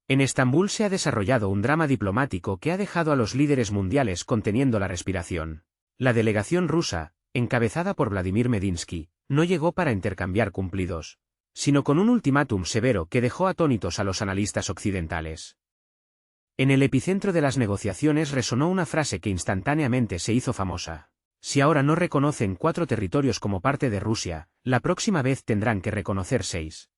En Estambul se ha desarrollado un drama diplomático que ha dejado a los líderes mundiales conteniendo la respiración. La delegación rusa, encabezada por Vladimir Medinsky, no llegó para intercambiar cumplidos, sino con un ultimátum severo que dejó atónitos a los analistas occidentales. En el epicentro de las negociaciones resonó una frase que instantáneamente se hizo famosa. Si ahora no reconocen 4 territorios como parte de Rusia, la próxima vez tendrán que reconocer 6.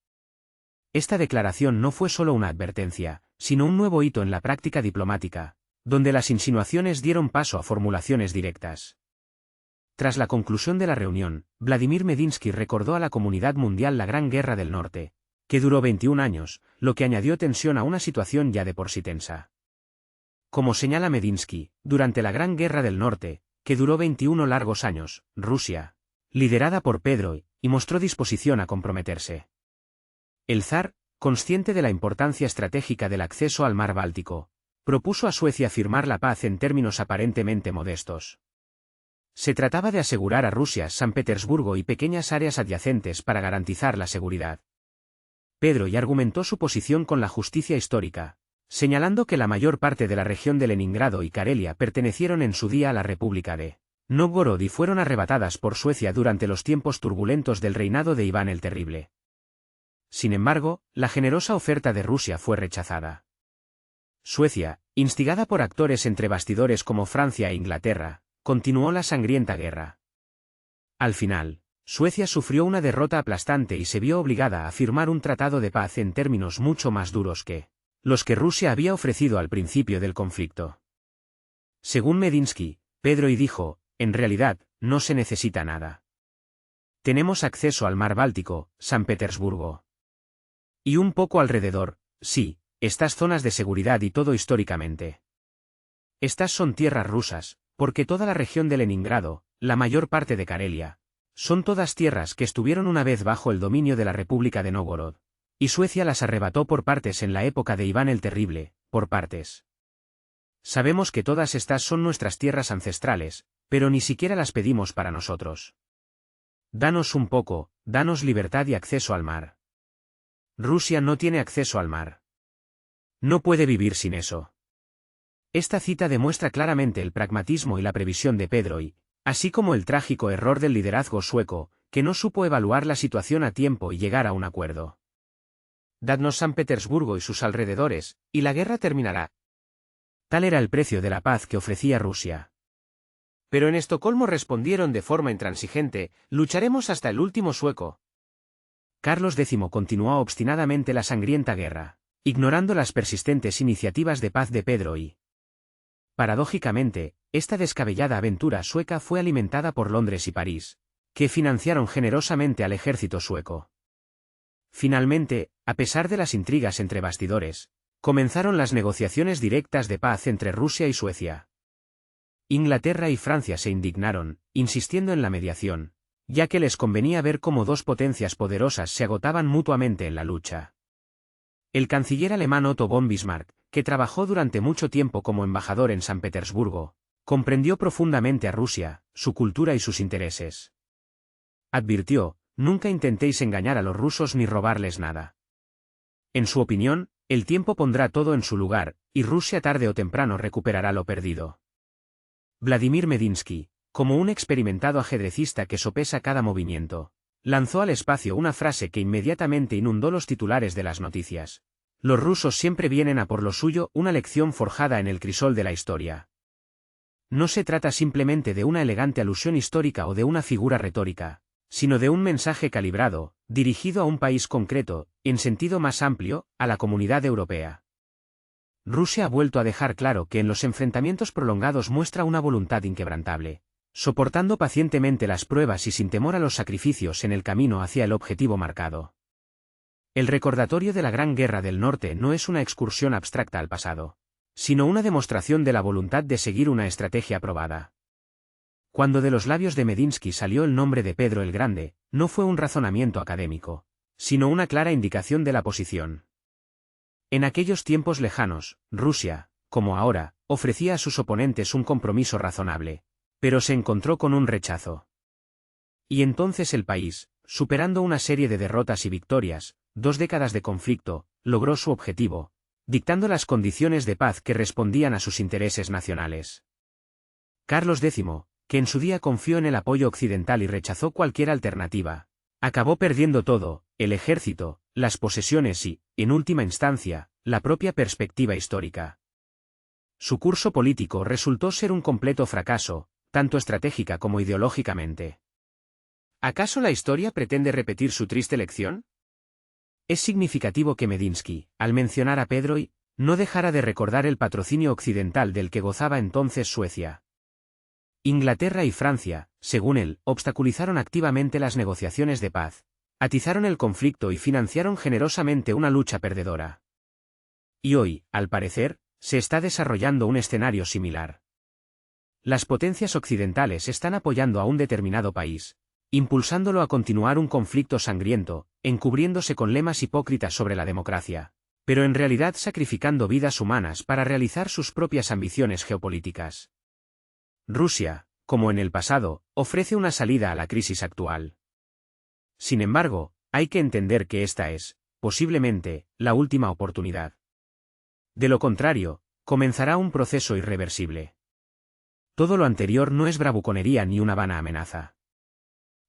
Esta declaración no fue solo una advertencia, sino un nuevo hito en la práctica diplomática, donde las insinuaciones dieron paso a formulaciones directas. Tras la conclusión de la reunión, Vladimir Medinsky recordó a la comunidad mundial la Gran Guerra del Norte, que duró 21 años, lo que añadió tensión a una situación ya de por sí tensa. Como señala Medinsky, durante la Gran Guerra del Norte, que duró 21 largos años, Rusia, liderada por Pedro I, mostró disposición a comprometerse. El zar, consciente de la importancia estratégica del acceso al mar Báltico, propuso a Suecia firmar la paz en términos aparentemente modestos. Se trataba de asegurar a Rusia San Petersburgo y pequeñas áreas adyacentes para garantizar la seguridad. Pedro I argumentó su posición con la justicia histórica, señalando que la mayor parte de la región de Leningrado y Karelia pertenecieron en su día a la República de Novgorod y fueron arrebatadas por Suecia durante los tiempos turbulentos del reinado de Iván el Terrible. Sin embargo, la generosa oferta de Rusia fue rechazada. Suecia, instigada por actores entre bastidores como Francia e Inglaterra, continuó la sangrienta guerra. Al final, Suecia sufrió una derrota aplastante y se vio obligada a firmar un tratado de paz en términos mucho más duros que los que Rusia había ofrecido al principio del conflicto. Según Medinsky, Pedro I dijo, en realidad, no se necesita nada. Tenemos acceso al mar Báltico, San Petersburgo. Y un poco alrededor, sí, estas zonas de seguridad y todo históricamente. Estas son tierras rusas, porque toda la región de Leningrado, la mayor parte de Karelia, son todas tierras que estuvieron una vez bajo el dominio de la República de Novgorod, y Suecia las arrebató por partes en la época de Iván el Terrible, por partes. Sabemos que todas estas son nuestras tierras ancestrales, pero ni siquiera las pedimos para nosotros. Danos un poco, danos libertad y acceso al mar. Rusia no tiene acceso al mar. No puede vivir sin eso. Esta cita demuestra claramente el pragmatismo y la previsión de Pedro I, así como el trágico error del liderazgo sueco, que no supo evaluar la situación a tiempo y llegar a un acuerdo. Dadnos San Petersburgo y sus alrededores, y la guerra terminará. Tal era el precio de la paz que ofrecía Rusia. Pero en Estocolmo respondieron de forma intransigente, lucharemos hasta el último sueco. Carlos X continuó obstinadamente la sangrienta guerra, ignorando las persistentes iniciativas de paz de Pedro I. Paradójicamente, esta descabellada aventura sueca fue alimentada por Londres y París, que financiaron generosamente al ejército sueco. Finalmente, a pesar de las intrigas entre bastidores, comenzaron las negociaciones directas de paz entre Rusia y Suecia. Inglaterra y Francia se indignaron, insistiendo en la mediación, ya que les convenía ver cómo dos potencias poderosas se agotaban mutuamente en la lucha. El canciller alemán Otto von Bismarck, que trabajó durante mucho tiempo como embajador en San Petersburgo, comprendió profundamente a Rusia, su cultura y sus intereses. Advirtió, nunca intentéis engañar a los rusos ni robarles nada. En su opinión, el tiempo pondrá todo en su lugar, y Rusia tarde o temprano recuperará lo perdido. Vladimir Medinsky, como un experimentado ajedrecista que sopesa cada movimiento, lanzó al espacio una frase que inmediatamente inundó los titulares de las noticias. Los rusos siempre vienen a por lo suyo, una lección forjada en el crisol de la historia. No se trata simplemente de una elegante alusión histórica o de una figura retórica, sino de un mensaje calibrado, dirigido a un país concreto, en sentido más amplio, a la comunidad europea. Rusia ha vuelto a dejar claro que en los enfrentamientos prolongados muestra una voluntad inquebrantable, soportando pacientemente las pruebas y sin temor a los sacrificios en el camino hacia el objetivo marcado. El recordatorio de la Gran Guerra del Norte no es una excursión abstracta al pasado, sino una demostración de la voluntad de seguir una estrategia probada. Cuando de los labios de Medinsky salió el nombre de Pedro el Grande, no fue un razonamiento académico, sino una clara indicación de la posición. En aquellos tiempos lejanos, Rusia, como ahora, ofrecía a sus oponentes un compromiso razonable, pero se encontró con un rechazo. Y entonces el país, superando una serie de derrotas y victorias, 2 décadas de conflicto, logró su objetivo, dictando las condiciones de paz que respondían a sus intereses nacionales. Carlos X, que en su día confió en el apoyo occidental y rechazó cualquier alternativa, acabó perdiendo todo: el ejército, las posesiones y, en última instancia, la propia perspectiva histórica. Su curso político resultó ser un completo fracaso, tanto estratégica como ideológicamente. ¿Acaso la historia pretende repetir su triste lección? Es significativo que Medinsky, al mencionar a Pedro I, no dejara de recordar el patrocinio occidental del que gozaba entonces Suecia. Inglaterra y Francia, según él, obstaculizaron activamente las negociaciones de paz, atizaron el conflicto y financiaron generosamente una lucha perdedora. Y hoy, al parecer, se está desarrollando un escenario similar. Las potencias occidentales están apoyando a un determinado país, impulsándolo a continuar un conflicto sangriento, encubriéndose con lemas hipócritas sobre la democracia, pero en realidad sacrificando vidas humanas para realizar sus propias ambiciones geopolíticas. Rusia, como en el pasado, ofrece una salida a la crisis actual. Sin embargo, hay que entender que esta es, posiblemente, la última oportunidad. De lo contrario, comenzará un proceso irreversible. Todo lo anterior no es bravuconería ni una vana amenaza.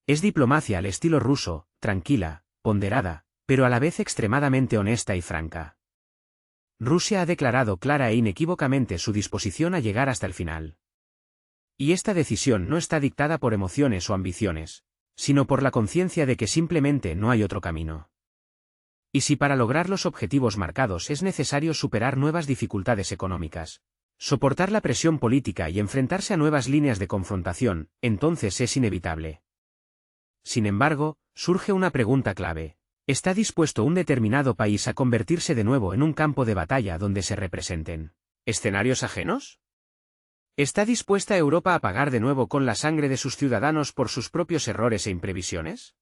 Es diplomacia al estilo ruso, tranquila, ponderada, pero a la vez extremadamente honesta y franca. Rusia ha declarado clara e inequívocamente su disposición a llegar hasta el final. Y esta decisión no está dictada por emociones o ambiciones, sino por la conciencia de que simplemente no hay otro camino. Y si para lograr los objetivos marcados es necesario superar nuevas dificultades económicas, soportar la presión política y enfrentarse a nuevas líneas de confrontación, entonces es inevitable. Sin embargo, surge una pregunta clave: ¿está dispuesto un determinado país a convertirse de nuevo en un campo de batalla donde se representen escenarios ajenos? ¿Está dispuesta Europa a pagar de nuevo con la sangre de sus ciudadanos por sus propios errores e imprevisiones?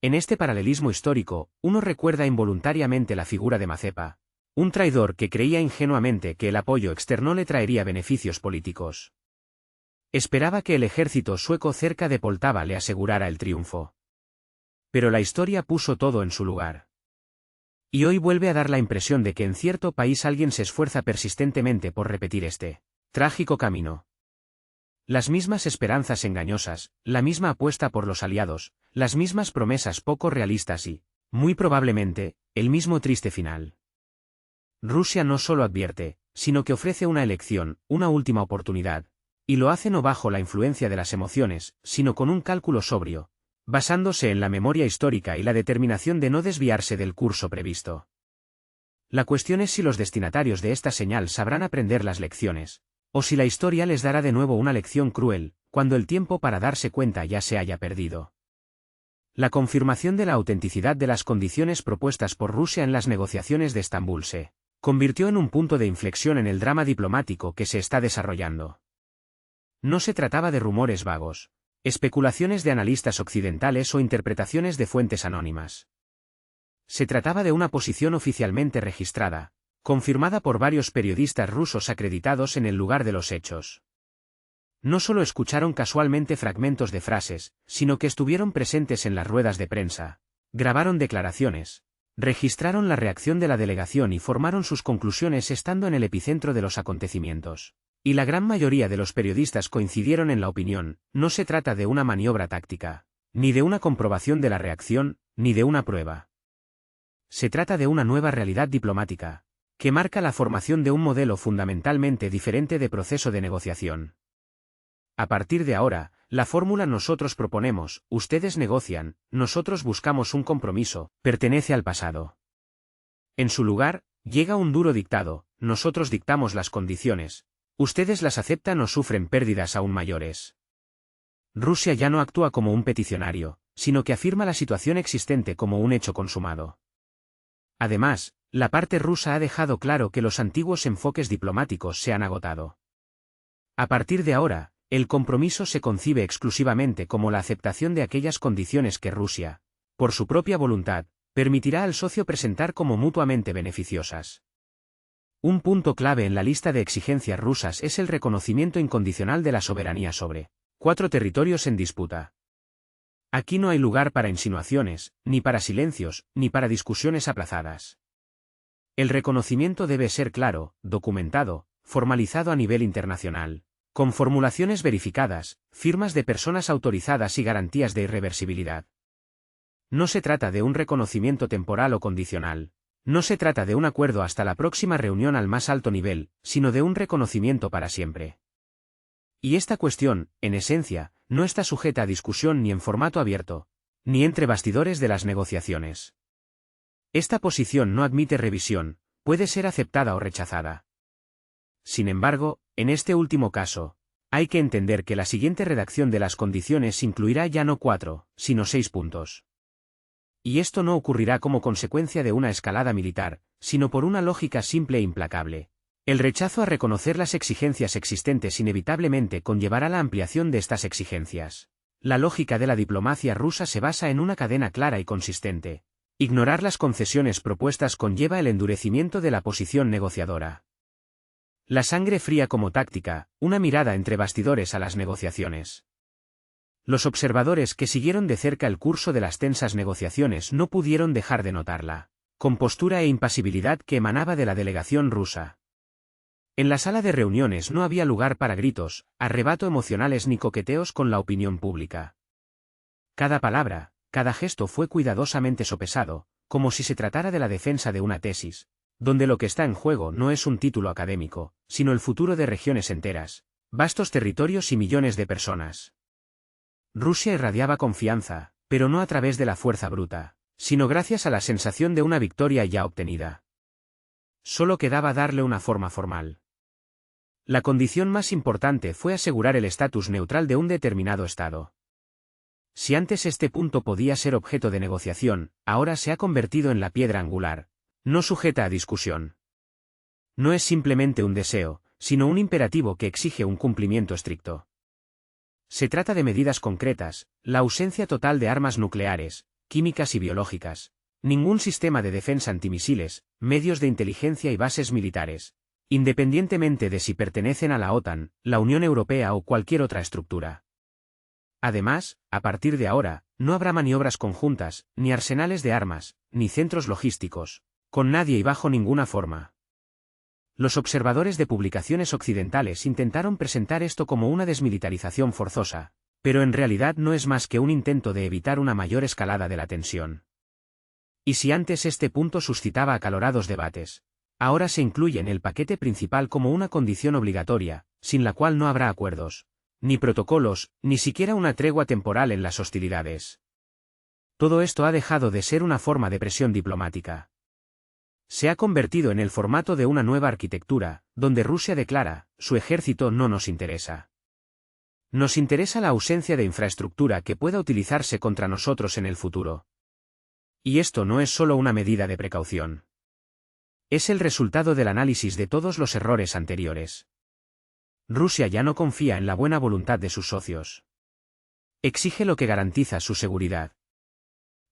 En este paralelismo histórico, uno recuerda involuntariamente la figura de Mazepa, un traidor que creía ingenuamente que el apoyo externo le traería beneficios políticos. Esperaba que el ejército sueco cerca de Poltava le asegurara el triunfo. Pero la historia puso todo en su lugar. Y hoy vuelve a dar la impresión de que en cierto país alguien se esfuerza persistentemente por repetir este trágico camino. Las mismas esperanzas engañosas, la misma apuesta por los aliados, las mismas promesas poco realistas y, muy probablemente, el mismo triste final. Rusia no solo advierte, sino que ofrece una elección, una última oportunidad, y lo hace no bajo la influencia de las emociones, sino con un cálculo sobrio, basándose en la memoria histórica y la determinación de no desviarse del curso previsto. La cuestión es si los destinatarios de esta señal sabrán aprender las lecciones, o si la historia les dará de nuevo una lección cruel, cuando el tiempo para darse cuenta ya se haya perdido. La confirmación de la autenticidad de las condiciones propuestas por Rusia en las negociaciones de Estambul se convirtió en un punto de inflexión en el drama diplomático que se está desarrollando. No se trataba de rumores vagos, especulaciones de analistas occidentales o interpretaciones de fuentes anónimas. Se trataba de una posición oficialmente registrada, confirmada por varios periodistas rusos acreditados en el lugar de los hechos. No solo escucharon casualmente fragmentos de frases, sino que estuvieron presentes en las ruedas de prensa, grabaron declaraciones, registraron la reacción de la delegación y formaron sus conclusiones estando en el epicentro de los acontecimientos. Y la gran mayoría de los periodistas coincidieron en la opinión: no se trata de una maniobra táctica, ni de una comprobación de la reacción, ni de una prueba. Se trata de una nueva realidad diplomática, que marca la formación de un modelo fundamentalmente diferente de proceso de negociación. A partir de ahora, la fórmula "nosotros proponemos, ustedes negocian, nosotros buscamos un compromiso", pertenece al pasado. En su lugar, llega un duro dictado: nosotros dictamos las condiciones, ustedes las aceptan o sufren pérdidas aún mayores. Rusia ya no actúa como un peticionario, sino que afirma la situación existente como un hecho consumado. Además, la parte rusa ha dejado claro que los antiguos enfoques diplomáticos se han agotado. A partir de ahora, el compromiso se concibe exclusivamente como la aceptación de aquellas condiciones que Rusia, por su propia voluntad, permitirá al socio presentar como mutuamente beneficiosas. Un punto clave en la lista de exigencias rusas es el reconocimiento incondicional de la soberanía sobre 4 territorios en disputa. Aquí no hay lugar para insinuaciones, ni para silencios, ni para discusiones aplazadas. El reconocimiento debe ser claro, documentado, formalizado a nivel internacional, con formulaciones verificadas, firmas de personas autorizadas y garantías de irreversibilidad. No se trata de un reconocimiento temporal o condicional. No se trata de un acuerdo hasta la próxima reunión al más alto nivel, sino de un reconocimiento para siempre. Y esta cuestión, en esencia, no está sujeta a discusión ni en formato abierto, ni entre bastidores de las negociaciones. Esta posición no admite revisión, puede ser aceptada o rechazada. Sin embargo, en este último caso, hay que entender que la siguiente redacción de las condiciones incluirá ya no 4, sino 6 puntos. Y esto no ocurrirá como consecuencia de una escalada militar, sino por una lógica simple e implacable. El rechazo a reconocer las exigencias existentes inevitablemente conllevará la ampliación de estas exigencias. La lógica de la diplomacia rusa se basa en una cadena clara y consistente. Ignorar las concesiones propuestas conlleva el endurecimiento de la posición negociadora. La sangre fría como táctica, una mirada entre bastidores a las negociaciones. Los observadores que siguieron de cerca el curso de las tensas negociaciones no pudieron dejar de notarla compostura e impasibilidad que emanaba de la delegación rusa. En la sala de reuniones no había lugar para gritos, arrebato emocionales ni coqueteos con la opinión pública. Cada palabra, cada gesto fue cuidadosamente sopesado, como si se tratara de la defensa de una tesis, donde lo que está en juego no es un título académico, sino el futuro de regiones enteras, vastos territorios y millones de personas. Rusia irradiaba confianza, pero no a través de la fuerza bruta, sino gracias a la sensación de una victoria ya obtenida. Solo quedaba darle una forma formal. La condición más importante fue asegurar el estatus neutral de un determinado Estado. Si antes este punto podía ser objeto de negociación, ahora se ha convertido en la piedra angular, no sujeta a discusión. No es simplemente un deseo, sino un imperativo que exige un cumplimiento estricto. Se trata de medidas concretas, la ausencia total de armas nucleares, químicas y biológicas, ningún sistema de defensa antimisiles, medios de inteligencia y bases militares, independientemente de si pertenecen a la OTAN, la Unión Europea o cualquier otra estructura. Además, a partir de ahora, no habrá maniobras conjuntas, ni arsenales de armas, ni centros logísticos, con nadie y bajo ninguna forma. Los observadores de publicaciones occidentales intentaron presentar esto como una desmilitarización forzosa, pero en realidad no es más que un intento de evitar una mayor escalada de la tensión. Y si antes este punto suscitaba acalorados debates, ahora se incluye en el paquete principal como una condición obligatoria, sin la cual no habrá acuerdos, ni protocolos, ni siquiera una tregua temporal en las hostilidades. Todo esto ha dejado de ser una forma de presión diplomática. Se ha convertido en el formato de una nueva arquitectura, donde Rusia declara, su ejército no nos interesa. Nos interesa la ausencia de infraestructura que pueda utilizarse contra nosotros en el futuro. Y esto no es solo una medida de precaución. Es el resultado del análisis de todos los errores anteriores. Rusia ya no confía en la buena voluntad de sus socios. Exige lo que garantiza su seguridad.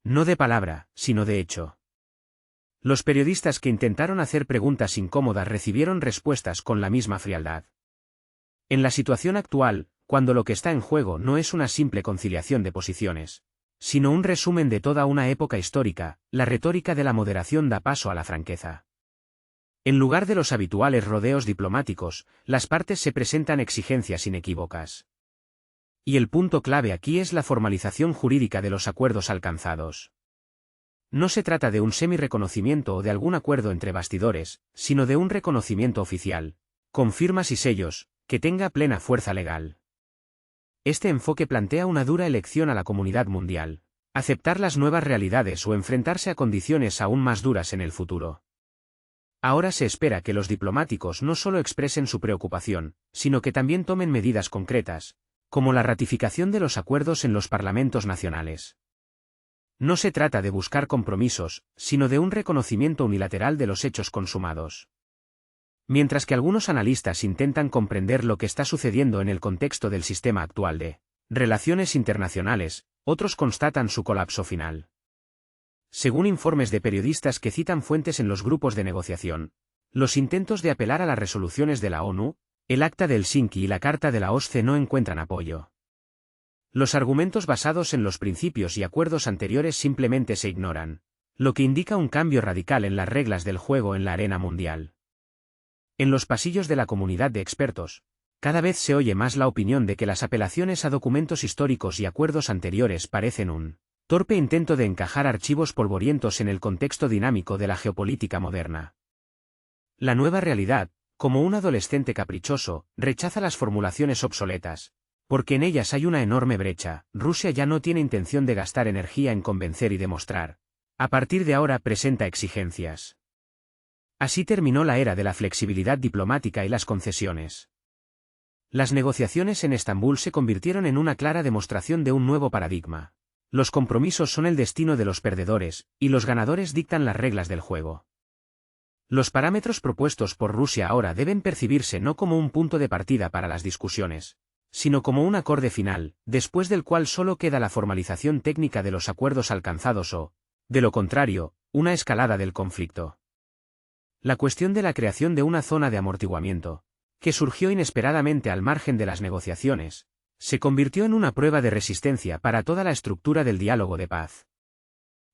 No de palabra, sino de hecho. Los periodistas que intentaron hacer preguntas incómodas recibieron respuestas con la misma frialdad. En la situación actual, cuando lo que está en juego no es una simple conciliación de posiciones, sino un resumen de toda una época histórica, la retórica de la moderación da paso a la franqueza. En lugar de los habituales rodeos diplomáticos, las partes se presentan exigencias inequívocas. Y el punto clave aquí es la formalización jurídica de los acuerdos alcanzados. No se trata de un semi-reconocimiento o de algún acuerdo entre bastidores, sino de un reconocimiento oficial, con firmas y sellos, que tenga plena fuerza legal. Este enfoque plantea una dura elección a la comunidad mundial: aceptar las nuevas realidades o enfrentarse a condiciones aún más duras en el futuro. Ahora se espera que los diplomáticos no solo expresen su preocupación, sino que también tomen medidas concretas, como la ratificación de los acuerdos en los parlamentos nacionales. No se trata de buscar compromisos, sino de un reconocimiento unilateral de los hechos consumados. Mientras que algunos analistas intentan comprender lo que está sucediendo en el contexto del sistema actual de relaciones internacionales, otros constatan su colapso final. Según informes de periodistas que citan fuentes en los grupos de negociación, los intentos de apelar a las resoluciones de la ONU, el Acta de Helsinki y la Carta de la OSCE no encuentran apoyo. Los argumentos basados en los principios y acuerdos anteriores simplemente se ignoran. lo que indica un cambio radical en las reglas del juego en la arena mundial. En los pasillos de la comunidad de expertos, cada vez se oye más la opinión de que las apelaciones a documentos históricos y acuerdos anteriores parecen un torpe intento de encajar archivos polvorientos en el contexto dinámico de la geopolítica moderna. La nueva realidad, como un adolescente caprichoso, rechaza las formulaciones obsoletas, porque en ellas hay una enorme brecha. Rusia ya no tiene intención de gastar energía en convencer y demostrar. A partir de ahora presenta exigencias. Así terminó la era de la flexibilidad diplomática y las concesiones. Las negociaciones en Estambul se convirtieron en una clara demostración de un nuevo paradigma. Los compromisos son el destino de los perdedores, y los ganadores dictan las reglas del juego. Los parámetros propuestos por Rusia ahora deben percibirse no como un punto de partida para las discusiones, sino como un acorde final, después del cual solo queda la formalización técnica de los acuerdos alcanzados o, de lo contrario, una escalada del conflicto. La cuestión de la creación de una zona de amortiguamiento, que surgió inesperadamente al margen de las negociaciones, se convirtió en una prueba de resistencia para toda la estructura del diálogo de paz.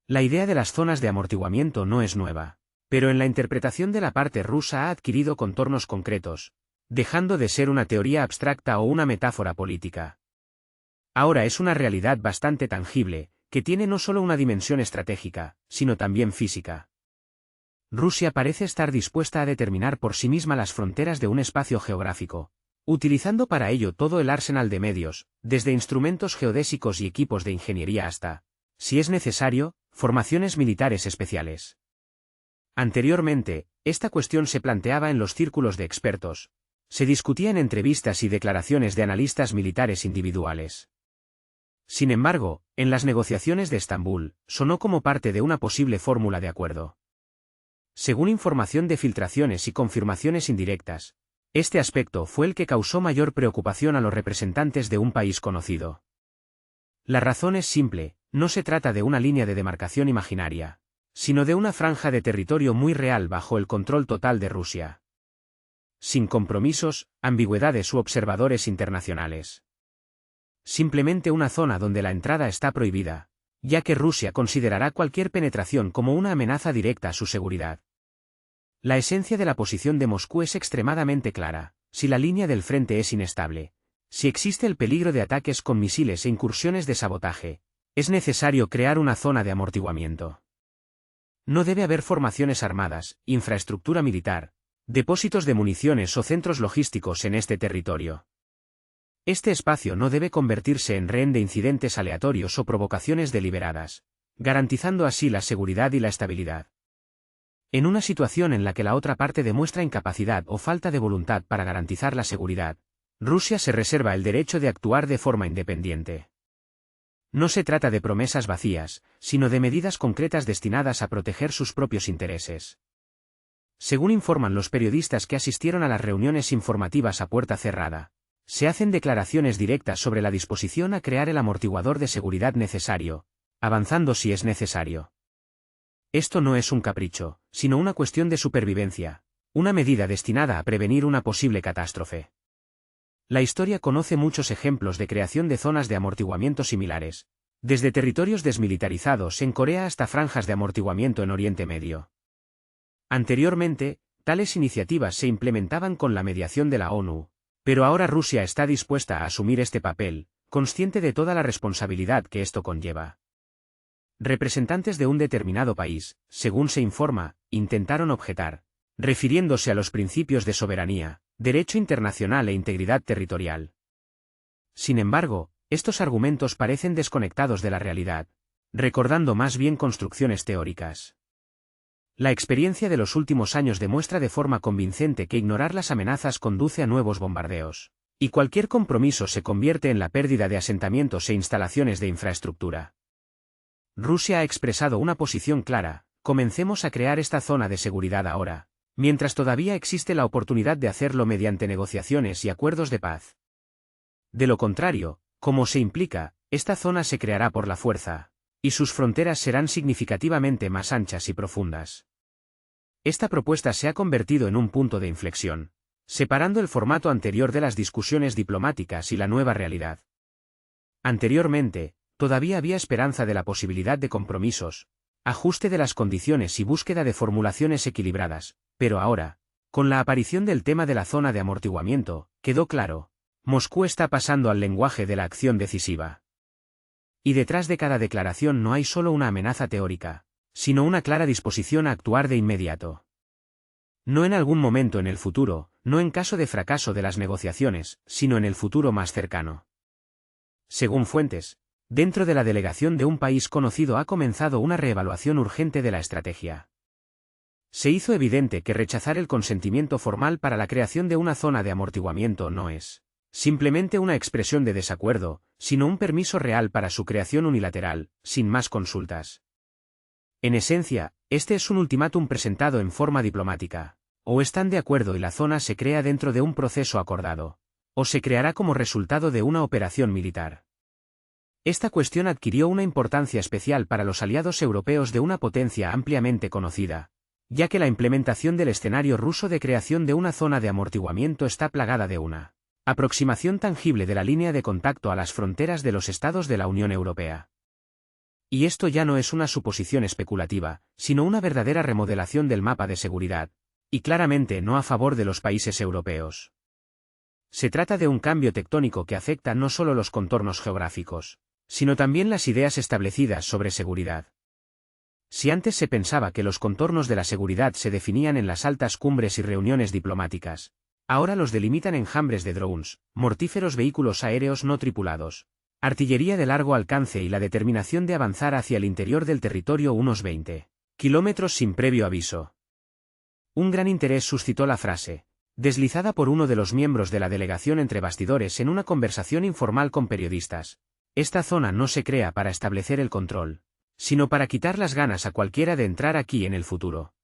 La idea de las zonas de amortiguamiento no es nueva, pero en la interpretación de la parte rusa ha adquirido contornos concretos, dejando de ser una teoría abstracta o una metáfora política. Ahora es una realidad bastante tangible, que tiene no solo una dimensión estratégica, sino también física. Rusia parece estar dispuesta a determinar por sí misma las fronteras de un espacio geográfico, utilizando para ello todo el arsenal de medios, desde instrumentos geodésicos y equipos de ingeniería hasta, si es necesario, formaciones militares especiales. Anteriormente, esta cuestión se planteaba en los círculos de expertos, se discutía en entrevistas y declaraciones de analistas militares individuales. Sin embargo, en las negociaciones de Estambul, sonó como parte de una posible fórmula de acuerdo. Según información de filtraciones y confirmaciones indirectas, este aspecto fue el que causó mayor preocupación a los representantes de un país conocido. La razón es simple, no se trata de una línea de demarcación imaginaria, sino de una franja de territorio muy real bajo el control total de Rusia. Sin compromisos, ambigüedades u observadores internacionales. Simplemente una zona donde la entrada está prohibida, ya que Rusia considerará cualquier penetración como una amenaza directa a su seguridad. La esencia de la posición de Moscú es extremadamente clara: si la línea del frente es inestable, si existe el peligro de ataques con misiles e incursiones de sabotaje, es necesario crear una zona de amortiguamiento. No debe haber formaciones armadas, infraestructura militar, depósitos de municiones o centros logísticos en este territorio. Este espacio no debe convertirse en rehén de incidentes aleatorios o provocaciones deliberadas, garantizando así la seguridad y la estabilidad. En una situación en la que la otra parte demuestra incapacidad o falta de voluntad para garantizar la seguridad, Rusia se reserva el derecho de actuar de forma independiente. No se trata de promesas vacías, sino de medidas concretas destinadas a proteger sus propios intereses. Según informan los periodistas que asistieron a las reuniones informativas a puerta cerrada, se hacen declaraciones directas sobre la disposición a crear el amortiguador de seguridad necesario, avanzando si es necesario. Esto no es un capricho, sino una cuestión de supervivencia, una medida destinada a prevenir una posible catástrofe. La historia conoce muchos ejemplos de creación de zonas de amortiguamiento similares, desde territorios desmilitarizados en Corea hasta franjas de amortiguamiento en Oriente Medio. Anteriormente, tales iniciativas se implementaban con la mediación de la ONU, pero ahora Rusia está dispuesta a asumir este papel, consciente de toda la responsabilidad que esto conlleva. Representantes de un determinado país, según se informa, intentaron objetar, refiriéndose a los principios de soberanía, derecho internacional e integridad territorial. Sin embargo, estos argumentos parecen desconectados de la realidad, recordando más bien construcciones teóricas. La experiencia de los últimos años demuestra de forma convincente que ignorar las amenazas conduce a nuevos bombardeos, y cualquier compromiso se convierte en la pérdida de asentamientos e instalaciones de infraestructura. Rusia ha expresado una posición clara: comencemos a crear esta zona de seguridad ahora, mientras todavía existe la oportunidad de hacerlo mediante negociaciones y acuerdos de paz. De lo contrario, como se implica, esta zona se creará por la fuerza, y sus fronteras serán significativamente más anchas y profundas. Esta propuesta se ha convertido en un punto de inflexión, separando el formato anterior de las discusiones diplomáticas y la nueva realidad. Anteriormente, todavía había esperanza de la posibilidad de compromisos, ajuste de las condiciones y búsqueda de formulaciones equilibradas, pero ahora, con la aparición del tema de la zona de amortiguamiento, quedó claro. Moscú está pasando al lenguaje de la acción decisiva. Y detrás de cada declaración no hay solo una amenaza teórica, sino una clara disposición a actuar de inmediato. No en algún momento en el futuro, no en caso de fracaso de las negociaciones, sino en el futuro más cercano. Según fuentes, dentro de la delegación de un país conocido ha comenzado una reevaluación urgente de la estrategia. Se hizo evidente que rechazar el consentimiento formal para la creación de una zona de amortiguamiento no es simplemente una expresión de desacuerdo, sino un permiso real para su creación unilateral, sin más consultas. En esencia, este es un ultimátum presentado en forma diplomática. O están de acuerdo y la zona se crea dentro de un proceso acordado, o se creará como resultado de una operación militar. Esta cuestión adquirió una importancia especial para los aliados europeos de una potencia ampliamente conocida, ya que la implementación del escenario ruso de creación de una zona de amortiguamiento está plagada de una aproximación tangible de la línea de contacto a las fronteras de los estados de la Unión Europea. Y esto ya no es una suposición especulativa, sino una verdadera remodelación del mapa de seguridad, y claramente no a favor de los países europeos. Se trata de un cambio tectónico que afecta no solo los contornos geográficos, sino también las ideas establecidas sobre seguridad. Si antes se pensaba que los contornos de la seguridad se definían en las altas cumbres y reuniones diplomáticas, ahora los delimitan enjambres de drones, mortíferos vehículos aéreos no tripulados, artillería de largo alcance y la determinación de avanzar hacia el interior del territorio unos 20 kilómetros sin previo aviso. Un gran interés suscitó la frase, deslizada por uno de los miembros de la delegación entre bastidores en una conversación informal con periodistas. Esta zona no se crea para establecer el control, sino para quitar las ganas a cualquiera de entrar aquí en el futuro.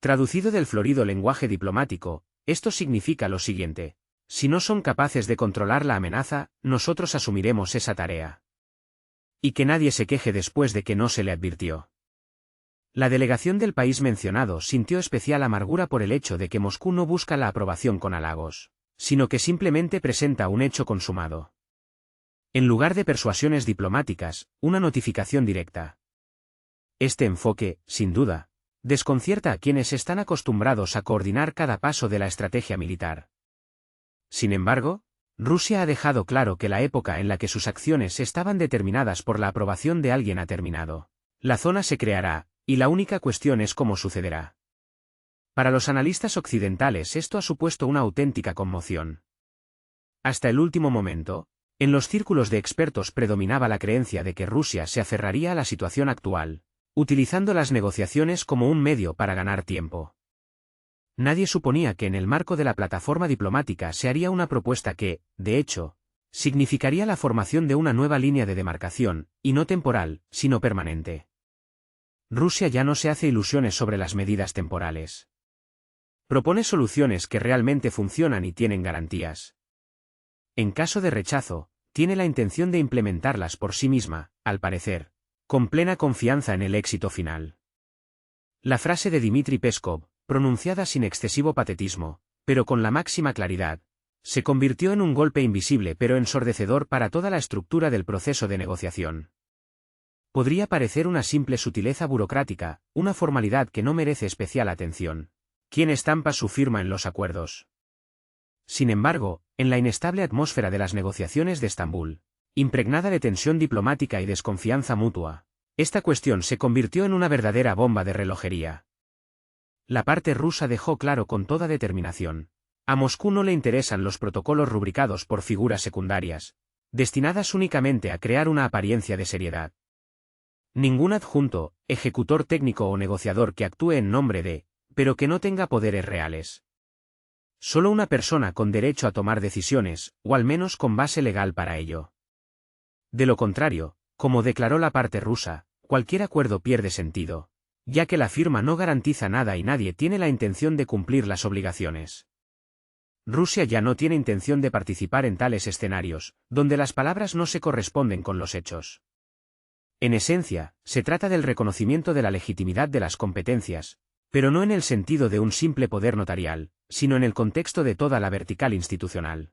Traducido del florido lenguaje diplomático, esto significa lo siguiente: si no son capaces de controlar la amenaza, nosotros asumiremos esa tarea. Y que nadie se queje después de que no se le advirtió. La delegación del país mencionado sintió especial amargura por el hecho de que Moscú no busca la aprobación con halagos, sino que simplemente presenta un hecho consumado. En lugar de persuasiones diplomáticas, una notificación directa. Este enfoque, sin duda, desconcierta a quienes están acostumbrados a coordinar cada paso de la estrategia militar. Sin embargo, Rusia ha dejado claro que la época en la que sus acciones estaban determinadas por la aprobación de alguien ha terminado. La zona se creará, y la única cuestión es cómo sucederá. Para los analistas occidentales esto ha supuesto una auténtica conmoción. Hasta el último momento, en los círculos de expertos predominaba la creencia de que Rusia se aferraría a la situación actual, utilizando las negociaciones como un medio para ganar tiempo. Nadie suponía que en el marco de la plataforma diplomática se haría una propuesta que, de hecho, significaría la formación de una nueva línea de demarcación, y no temporal, sino permanente. Rusia ya no se hace ilusiones sobre las medidas temporales. Propone soluciones que realmente funcionan y tienen garantías. En caso de rechazo, tiene la intención de implementarlas por sí misma, al parecer, con plena confianza en el éxito final. La frase de Dmitry Peskov, pronunciada sin excesivo patetismo, pero con la máxima claridad, se convirtió en un golpe invisible pero ensordecedor para toda la estructura del proceso de negociación. Podría parecer una simple sutileza burocrática, una formalidad que no merece especial atención. ¿Quién estampa su firma en los acuerdos? Sin embargo, en la inestable atmósfera de las negociaciones de Estambul, impregnada de tensión diplomática y desconfianza mutua, esta cuestión se convirtió en una verdadera bomba de relojería. La parte rusa dejó claro con toda determinación: a Moscú no le interesan los protocolos rubricados por figuras secundarias, destinadas únicamente a crear una apariencia de seriedad. Ningún adjunto, ejecutor técnico o negociador que actúe en nombre de, pero que no tenga poderes reales. Solo una persona con derecho a tomar decisiones, o al menos con base legal para ello. De lo contrario, como declaró la parte rusa, cualquier acuerdo pierde sentido, ya que la firma no garantiza nada y nadie tiene la intención de cumplir las obligaciones. Rusia ya no tiene intención de participar en tales escenarios, donde las palabras no se corresponden con los hechos. En esencia, se trata del reconocimiento de la legitimidad de las competencias, pero no en el sentido de un simple poder notarial, sino en el contexto de toda la vertical institucional.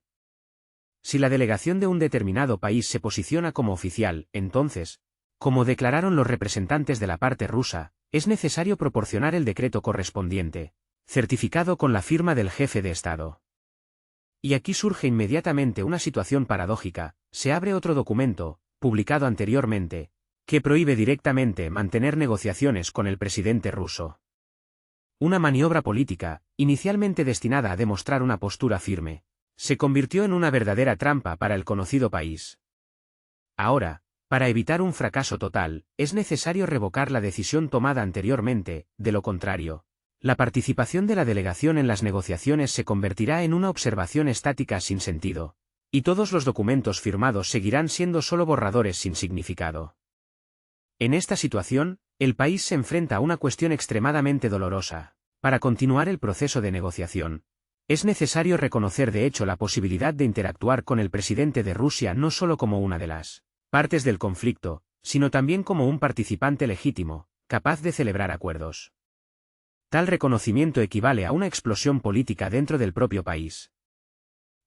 Si la delegación de un determinado país se posiciona como oficial, entonces, Como declararon los representantes de la parte rusa, es necesario proporcionar el decreto correspondiente, certificado con la firma del jefe de Estado. Y aquí surge inmediatamente una situación paradójica: se abre otro documento, publicado anteriormente, que prohíbe directamente mantener negociaciones con el presidente ruso. Una maniobra política, inicialmente destinada a demostrar una postura firme, se convirtió en una verdadera trampa para el conocido país. Ahora, para evitar un fracaso total, es necesario revocar la decisión tomada anteriormente; de lo contrario, la participación de la delegación en las negociaciones se convertirá en una observación estática sin sentido, y todos los documentos firmados seguirán siendo solo borradores sin significado. En esta situación, el país se enfrenta a una cuestión extremadamente dolorosa. Para continuar el proceso de negociación, es necesario reconocer de hecho la posibilidad de interactuar con el presidente de Rusia no solo como una de las partes del conflicto, sino también como un participante legítimo, capaz de celebrar acuerdos. Tal reconocimiento equivale a una explosión política dentro del propio país.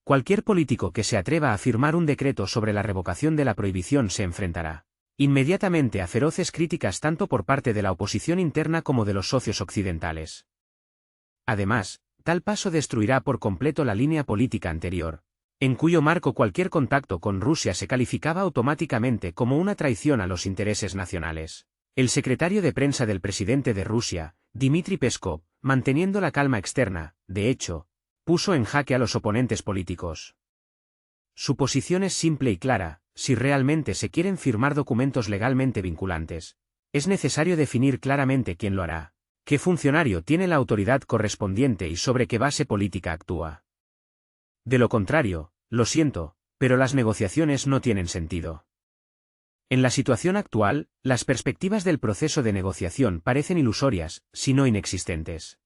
Cualquier político que se atreva a firmar un decreto sobre la revocación de la prohibición se enfrentará inmediatamente a feroces críticas tanto por parte de la oposición interna como de los socios occidentales. Además, tal paso destruirá por completo la línea política anterior, en cuyo marco cualquier contacto con Rusia se calificaba automáticamente como una traición a los intereses nacionales. El secretario de prensa del presidente de Rusia, Dmitry Peskov, manteniendo la calma externa, de hecho, puso en jaque a los oponentes políticos. Su posición es simple y clara: si realmente se quieren firmar documentos legalmente vinculantes, es necesario definir claramente quién lo hará, qué funcionario tiene la autoridad correspondiente y sobre qué base política actúa. De lo contrario, lo siento, pero las negociaciones no tienen sentido. En la situación actual, las perspectivas del proceso de negociación parecen ilusorias, si no inexistentes.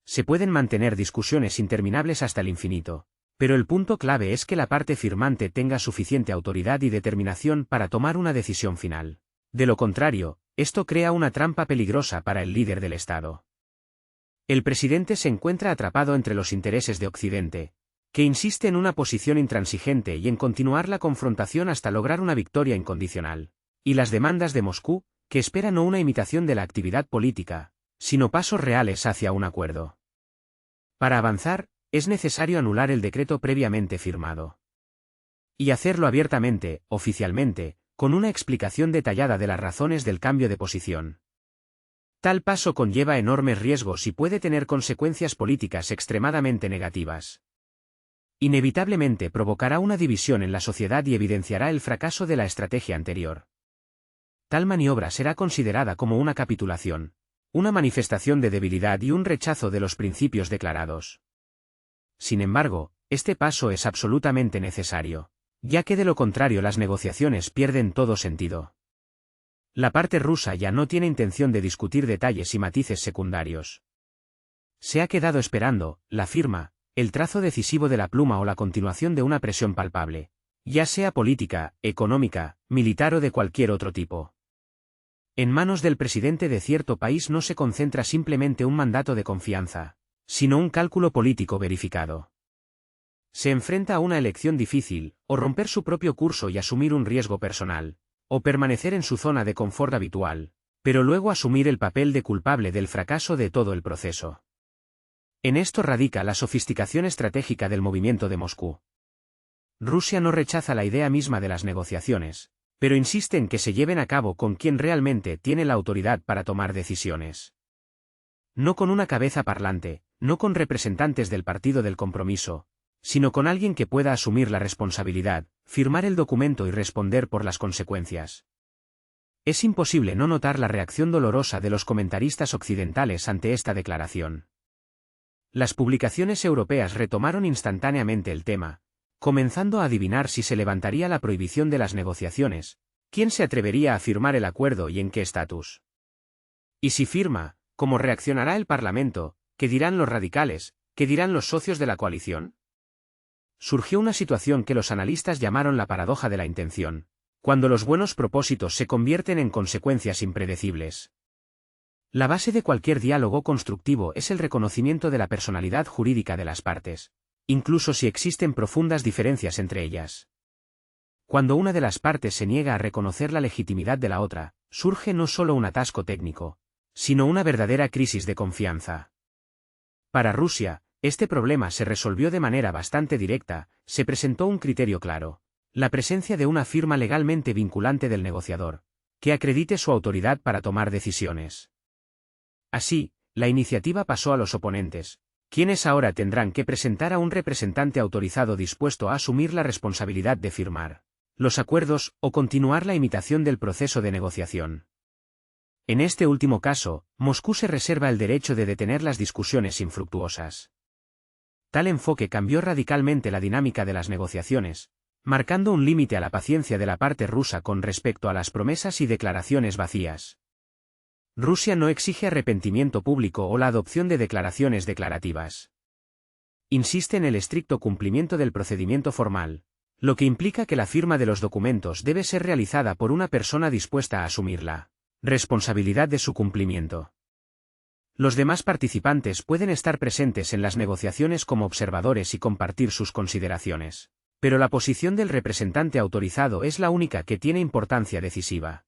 Se pueden mantener discusiones interminables hasta el infinito, pero el punto clave es que la parte firmante tenga suficiente autoridad y determinación para tomar una decisión final. De lo contrario, esto crea una trampa peligrosa para el líder del Estado. El presidente se encuentra atrapado entre los intereses de Occidente, que insiste en una posición intransigente y en continuar la confrontación hasta lograr una victoria incondicional, y las demandas de Moscú, que espera no una imitación de la actividad política, sino pasos reales hacia un acuerdo. Para avanzar, es necesario anular el decreto previamente firmado. Y hacerlo abiertamente, oficialmente, con una explicación detallada de las razones del cambio de posición. Tal paso conlleva enormes riesgos y puede tener consecuencias políticas extremadamente negativas. Inevitablemente provocará una división en la sociedad y evidenciará el fracaso de la estrategia anterior. Tal maniobra será considerada como una capitulación, una manifestación de debilidad y un rechazo de los principios declarados. Sin embargo, este paso es absolutamente necesario, ya que de lo contrario las negociaciones pierden todo sentido. La parte rusa ya no tiene intención de discutir detalles y matices secundarios. Se ha quedado esperando la firma, el trazo decisivo de la pluma o la continuación de una presión palpable, ya sea política, económica, militar o de cualquier otro tipo. En manos del presidente de cierto país no se concentra simplemente un mandato de confianza, sino un cálculo político verificado. Se enfrenta a una elección difícil: o romper su propio curso y asumir un riesgo personal, o permanecer en su zona de confort habitual, pero luego asumir el papel de culpable del fracaso de todo el proceso. En esto radica la sofisticación estratégica del movimiento de Moscú. Rusia no rechaza la idea misma de las negociaciones, pero insiste en que se lleven a cabo con quien realmente tiene la autoridad para tomar decisiones. No con una cabeza parlante, no con representantes del Partido del Compromiso, sino con alguien que pueda asumir la responsabilidad, firmar el documento y responder por las consecuencias. Es imposible no notar la reacción dolorosa de los comentaristas occidentales ante esta declaración. Las publicaciones europeas retomaron instantáneamente el tema, comenzando a adivinar si se levantaría la prohibición de las negociaciones, quién se atrevería a firmar el acuerdo y en qué estatus. Y si firma, ¿cómo reaccionará el Parlamento? ¿Qué dirán los radicales? ¿Qué dirán los socios de la coalición? Surgió una situación que los analistas llamaron la paradoja de la intención, cuando los buenos propósitos se convierten en consecuencias impredecibles. La base de cualquier diálogo constructivo es el reconocimiento de la personalidad jurídica de las partes, incluso si existen profundas diferencias entre ellas. Cuando una de las partes se niega a reconocer la legitimidad de la otra, surge no solo un atasco técnico, sino una verdadera crisis de confianza. Para Rusia, este problema se resolvió de manera bastante directa, se presentó un criterio claro: la presencia de una firma legalmente vinculante del negociador, que acredite su autoridad para tomar decisiones. Así, la iniciativa pasó a los oponentes, quienes ahora tendrán que presentar a un representante autorizado dispuesto a asumir la responsabilidad de firmar los acuerdos o continuar la imitación del proceso de negociación. En este último caso, Moscú se reserva el derecho de detener las discusiones infructuosas. Tal enfoque cambió radicalmente la dinámica de las negociaciones, marcando un límite a la paciencia de la parte rusa con respecto a las promesas y declaraciones vacías. Rusia no exige arrepentimiento público o la adopción de declaraciones declarativas. Insiste en el estricto cumplimiento del procedimiento formal, lo que implica que la firma de los documentos debe ser realizada por una persona dispuesta a asumir la responsabilidad de su cumplimiento. Los demás participantes pueden estar presentes en las negociaciones como observadores y compartir sus consideraciones, pero la posición del representante autorizado es la única que tiene importancia decisiva.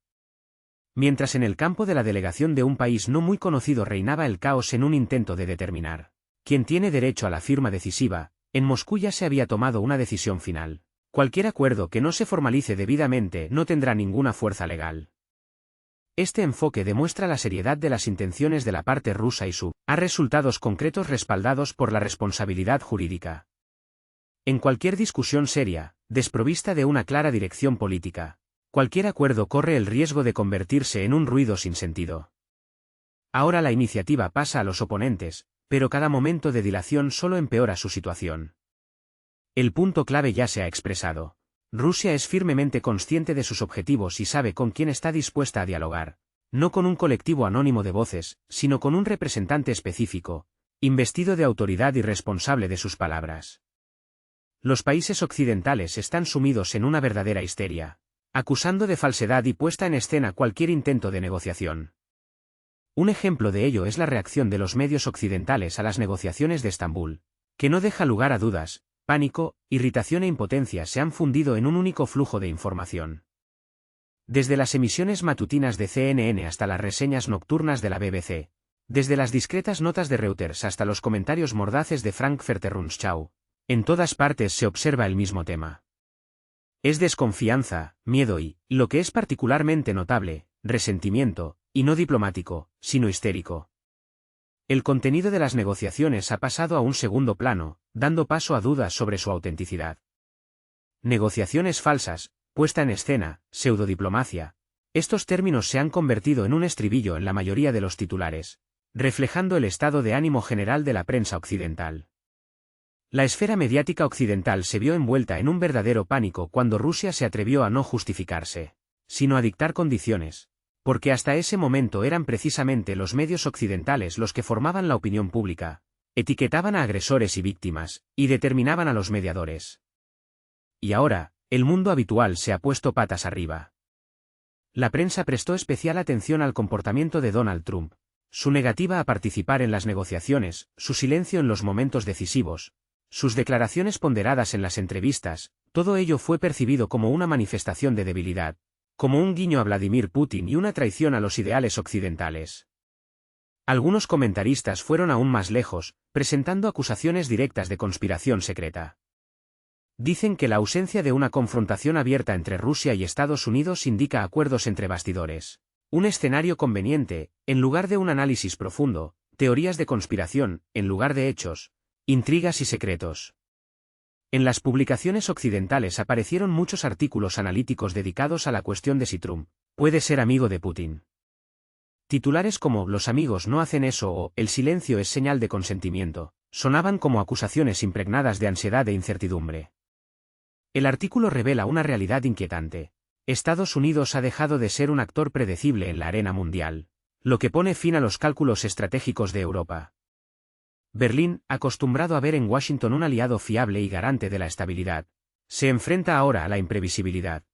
Mientras en el campo de la delegación de un país no muy conocido reinaba el caos en un intento de determinar quién tiene derecho a la firma decisiva, en Moscú ya se había tomado una decisión final: cualquier acuerdo que no se formalice debidamente no tendrá ninguna fuerza legal. Este enfoque demuestra la seriedad de las intenciones de la parte rusa y a resultados concretos respaldados por la responsabilidad jurídica. En cualquier discusión seria, desprovista de una clara dirección política, cualquier acuerdo corre el riesgo de convertirse en un ruido sin sentido. Ahora la iniciativa pasa a los oponentes, pero cada momento de dilación solo empeora su situación. El punto clave ya se ha expresado. Rusia es firmemente consciente de sus objetivos y sabe con quién está dispuesta a dialogar, no con un colectivo anónimo de voces, sino con un representante específico, investido de autoridad y responsable de sus palabras. Los países occidentales están sumidos en una verdadera histeria, acusando de falsedad y puesta en escena cualquier intento de negociación. Un ejemplo de ello es la reacción de los medios occidentales a las negociaciones de Estambul, que no deja lugar a dudas. Pánico, irritación e impotencia se han fundido en un único flujo de información. Desde las emisiones matutinas de CNN hasta las reseñas nocturnas de la BBC, desde las discretas notas de Reuters hasta los comentarios mordaces de Frankfurter Rundschau, en todas partes se observa el mismo tema. Es desconfianza, miedo y, lo que es particularmente notable, resentimiento, y no diplomático, sino histérico. El contenido de las negociaciones ha pasado a un segundo plano, dando paso a dudas sobre su autenticidad. Negociaciones falsas, puesta en escena, pseudodiplomacia. Estos términos se han convertido en un estribillo en la mayoría de los titulares, reflejando el estado de ánimo general de la prensa occidental. La esfera mediática occidental se vio envuelta en un verdadero pánico cuando Rusia se atrevió a no justificarse, sino a dictar condiciones, porque hasta ese momento eran precisamente los medios occidentales los que formaban la opinión pública, etiquetaban a agresores y víctimas, y determinaban a los mediadores. Y ahora, el mundo habitual se ha puesto patas arriba. La prensa prestó especial atención al comportamiento de Donald Trump, su negativa a participar en las negociaciones, su silencio en los momentos decisivos, sus declaraciones ponderadas en las entrevistas. Todo ello fue percibido como una manifestación de debilidad, como un guiño a Vladimir Putin y una traición a los ideales occidentales. Algunos comentaristas fueron aún más lejos, presentando acusaciones directas de conspiración secreta. Dicen que la ausencia de una confrontación abierta entre Rusia y Estados Unidos indica acuerdos entre bastidores, un escenario conveniente, en lugar de un análisis profundo, teorías de conspiración, en lugar de hechos, intrigas y secretos. En las publicaciones occidentales aparecieron muchos artículos analíticos dedicados a la cuestión de si Trump puede ser amigo de Putin. Titulares como «Los amigos no hacen eso» o «El silencio es señal de consentimiento» sonaban como acusaciones impregnadas de ansiedad e incertidumbre. El artículo revela una realidad inquietante. Estados Unidos ha dejado de ser un actor predecible en la arena mundial, lo que pone fin a los cálculos estratégicos de Europa. Berlín, acostumbrado a ver en Washington un aliado fiable y garante de la estabilidad, se enfrenta ahora a la imprevisibilidad.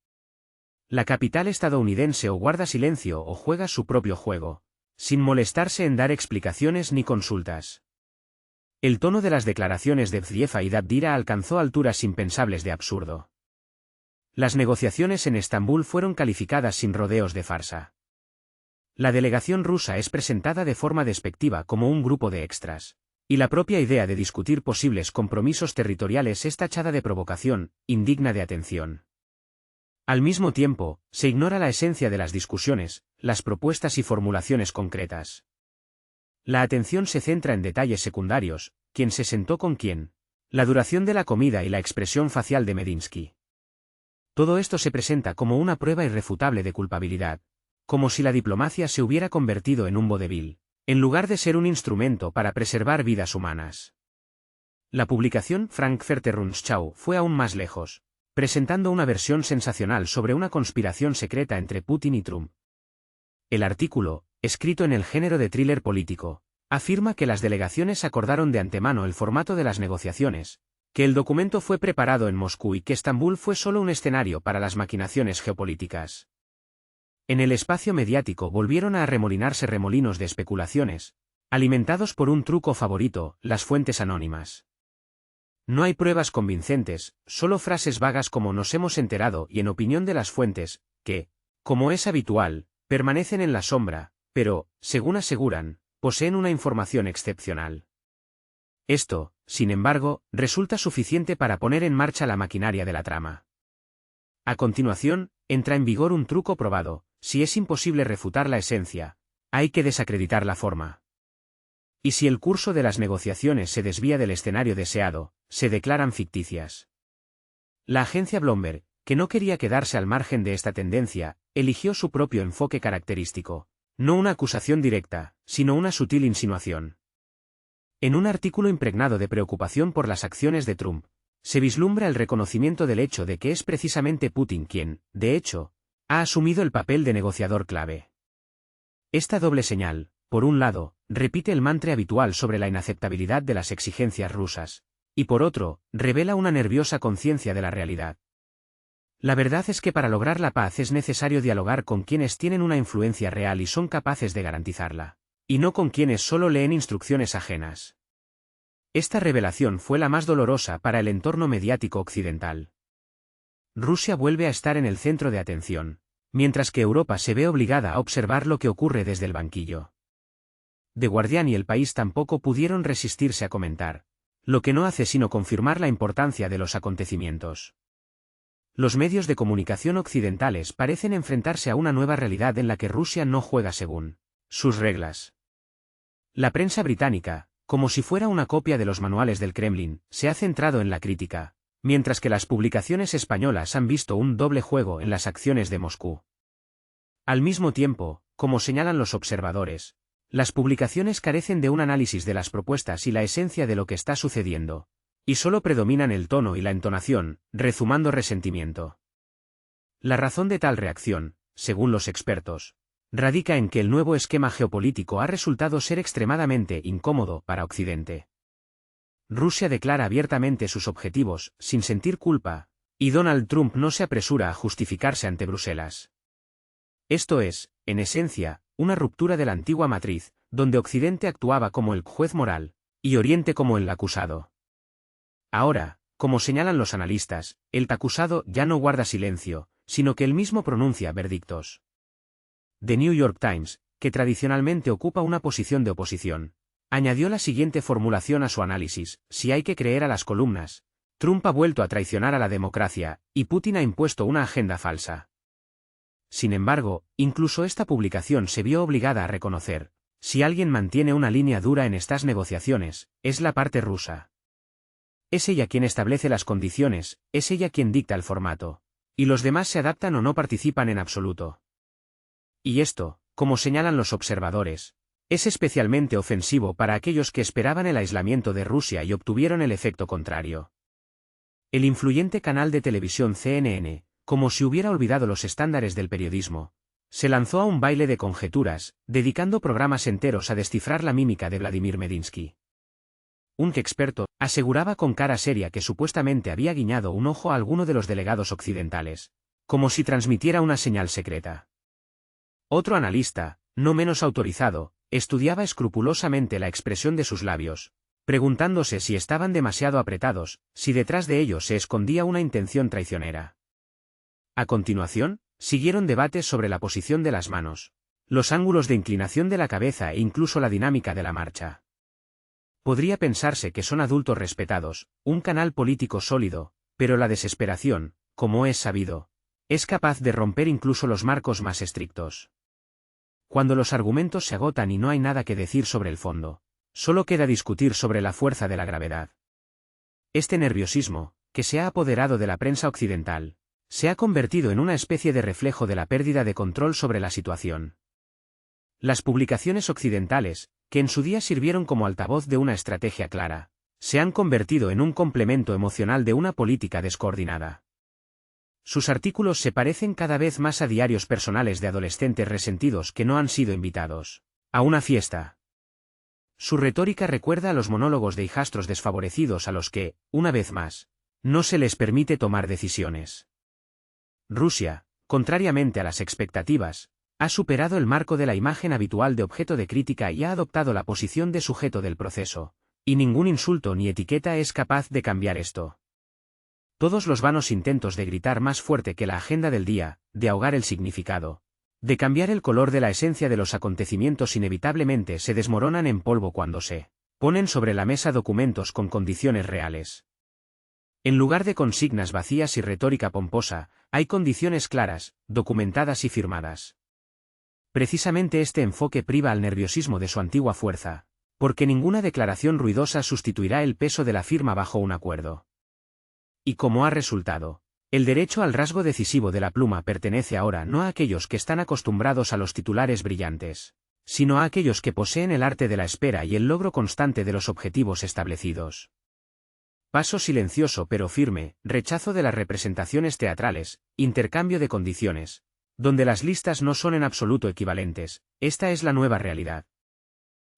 La capital estadounidense o guarda silencio o juega su propio juego, sin molestarse en dar explicaciones ni consultas. El tono de las declaraciones de Zviev y Dabdira alcanzó alturas impensables de absurdo. Las negociaciones en Estambul fueron calificadas sin rodeos de farsa. La delegación rusa es presentada de forma despectiva como un grupo de extras. Y la propia idea de discutir posibles compromisos territoriales es tachada de provocación, indigna de atención. Al mismo tiempo, se ignora la esencia de las discusiones, las propuestas y formulaciones concretas. La atención se centra en detalles secundarios, quién se sentó con quién, la duración de la comida y la expresión facial de Medinsky. Todo esto se presenta como una prueba irrefutable de culpabilidad, como si la diplomacia se hubiera convertido en un vodevil, en lugar de ser un instrumento para preservar vidas humanas. La publicación Frankfurter Rundschau fue aún más lejos, presentando una versión sensacional sobre una conspiración secreta entre Putin y Trump. El artículo, escrito en el género de thriller político, afirma que las delegaciones acordaron de antemano el formato de las negociaciones, que el documento fue preparado en Moscú y que Estambul fue solo un escenario para las maquinaciones geopolíticas. En el espacio mediático volvieron a arremolinarse remolinos de especulaciones, alimentados por un truco favorito, las fuentes anónimas. No hay pruebas convincentes, solo frases vagas como nos hemos enterado y en opinión de las fuentes, que, como es habitual, permanecen en la sombra, pero, según aseguran, poseen una información excepcional. Esto, sin embargo, resulta suficiente para poner en marcha la maquinaria de la trama. A continuación, entra en vigor un truco probado: si es imposible refutar la esencia, hay que desacreditar la forma. Y si el curso de las negociaciones se desvía del escenario deseado, se declaran ficticias. La agencia Bloomberg, que no quería quedarse al margen de esta tendencia, eligió su propio enfoque característico, no una acusación directa, sino una sutil insinuación. En un artículo impregnado de preocupación por las acciones de Trump, se vislumbra el reconocimiento del hecho de que es precisamente Putin quien, de hecho, ha asumido el papel de negociador clave. Esta doble señal, por un lado, repite el mantra habitual sobre la inaceptabilidad de las exigencias rusas, y por otro, revela una nerviosa conciencia de la realidad. La verdad es que para lograr la paz es necesario dialogar con quienes tienen una influencia real y son capaces de garantizarla, y no con quienes solo leen instrucciones ajenas. Esta revelación fue la más dolorosa para el entorno mediático occidental. Rusia vuelve a estar en el centro de atención, mientras que Europa se ve obligada a observar lo que ocurre desde el banquillo. The Guardian y El País tampoco pudieron resistirse a comentar, lo que no hace sino confirmar la importancia de los acontecimientos. Los medios de comunicación occidentales parecen enfrentarse a una nueva realidad en la que Rusia no juega según sus reglas. La prensa británica, como si fuera una copia de los manuales del Kremlin, se ha centrado en la crítica, mientras que las publicaciones españolas han visto un doble juego en las acciones de Moscú. Al mismo tiempo, como señalan los observadores, las publicaciones carecen de un análisis de las propuestas y la esencia de lo que está sucediendo, y solo predominan el tono y la entonación, rezumando resentimiento. La razón de tal reacción, según los expertos, radica en que el nuevo esquema geopolítico ha resultado ser extremadamente incómodo para Occidente. Rusia declara abiertamente sus objetivos, sin sentir culpa, y Donald Trump no se apresura a justificarse ante Bruselas. Esto es, en esencia, una ruptura de la antigua matriz, donde Occidente actuaba como el juez moral, y Oriente como el acusado. Ahora, como señalan los analistas, el acusado ya no guarda silencio, sino que él mismo pronuncia veredictos. The New York Times, que tradicionalmente ocupa una posición de oposición, añadió la siguiente formulación a su análisis: si hay que creer a las columnas, Trump ha vuelto a traicionar a la democracia, y Putin ha impuesto una agenda falsa. Sin embargo, incluso esta publicación se vio obligada a reconocer: si alguien mantiene una línea dura en estas negociaciones, es la parte rusa. Es ella quien establece las condiciones, es ella quien dicta el formato, y los demás se adaptan o no participan en absoluto. Y esto, como señalan los observadores, es especialmente ofensivo para aquellos que esperaban el aislamiento de Rusia y obtuvieron el efecto contrario. El influyente canal de televisión CNN, como si hubiera olvidado los estándares del periodismo, se lanzó a un baile de conjeturas, dedicando programas enteros a descifrar la mímica de Vladimir Medinsky. Un experto aseguraba con cara seria que supuestamente había guiñado un ojo a alguno de los delegados occidentales, como si transmitiera una señal secreta. Otro analista, no menos autorizado, estudiaba escrupulosamente la expresión de sus labios, preguntándose si estaban demasiado apretados, si detrás de ellos se escondía una intención traicionera. A continuación, siguieron debates sobre la posición de las manos, los ángulos de inclinación de la cabeza e incluso la dinámica de la marcha. Podría pensarse que son adultos respetados, un canal político sólido, pero la desesperación, como es sabido, es capaz de romper incluso los marcos más estrictos. Cuando los argumentos se agotan y no hay nada que decir sobre el fondo, solo queda discutir sobre la fuerza de la gravedad. Este nerviosismo, que se ha apoderado de la prensa occidental, se ha convertido en una especie de reflejo de la pérdida de control sobre la situación. Las publicaciones occidentales, que en su día sirvieron como altavoz de una estrategia clara, se han convertido en un complemento emocional de una política descoordinada. Sus artículos se parecen cada vez más a diarios personales de adolescentes resentidos que no han sido invitados a una fiesta. Su retórica recuerda a los monólogos de hijastros desfavorecidos a los que, una vez más, no se les permite tomar decisiones. Rusia, contrariamente a las expectativas, ha superado el marco de la imagen habitual de objeto de crítica y ha adoptado la posición de sujeto del proceso, y ningún insulto ni etiqueta es capaz de cambiar esto. Todos los vanos intentos de gritar más fuerte que la agenda del día, de ahogar el significado, de cambiar el color de la esencia de los acontecimientos inevitablemente se desmoronan en polvo cuando se ponen sobre la mesa documentos con condiciones reales. En lugar de consignas vacías y retórica pomposa, hay condiciones claras, documentadas y firmadas. Precisamente este enfoque priva al nerviosismo de su antigua fuerza, porque ninguna declaración ruidosa sustituirá el peso de la firma bajo un acuerdo. Y como ha resultado, el derecho al rasgo decisivo de la pluma pertenece ahora no a aquellos que están acostumbrados a los titulares brillantes, sino a aquellos que poseen el arte de la espera y el logro constante de los objetivos establecidos. Paso silencioso pero firme, rechazo de las representaciones teatrales, intercambio de condiciones, donde las listas no son en absoluto equivalentes, esta es la nueva realidad.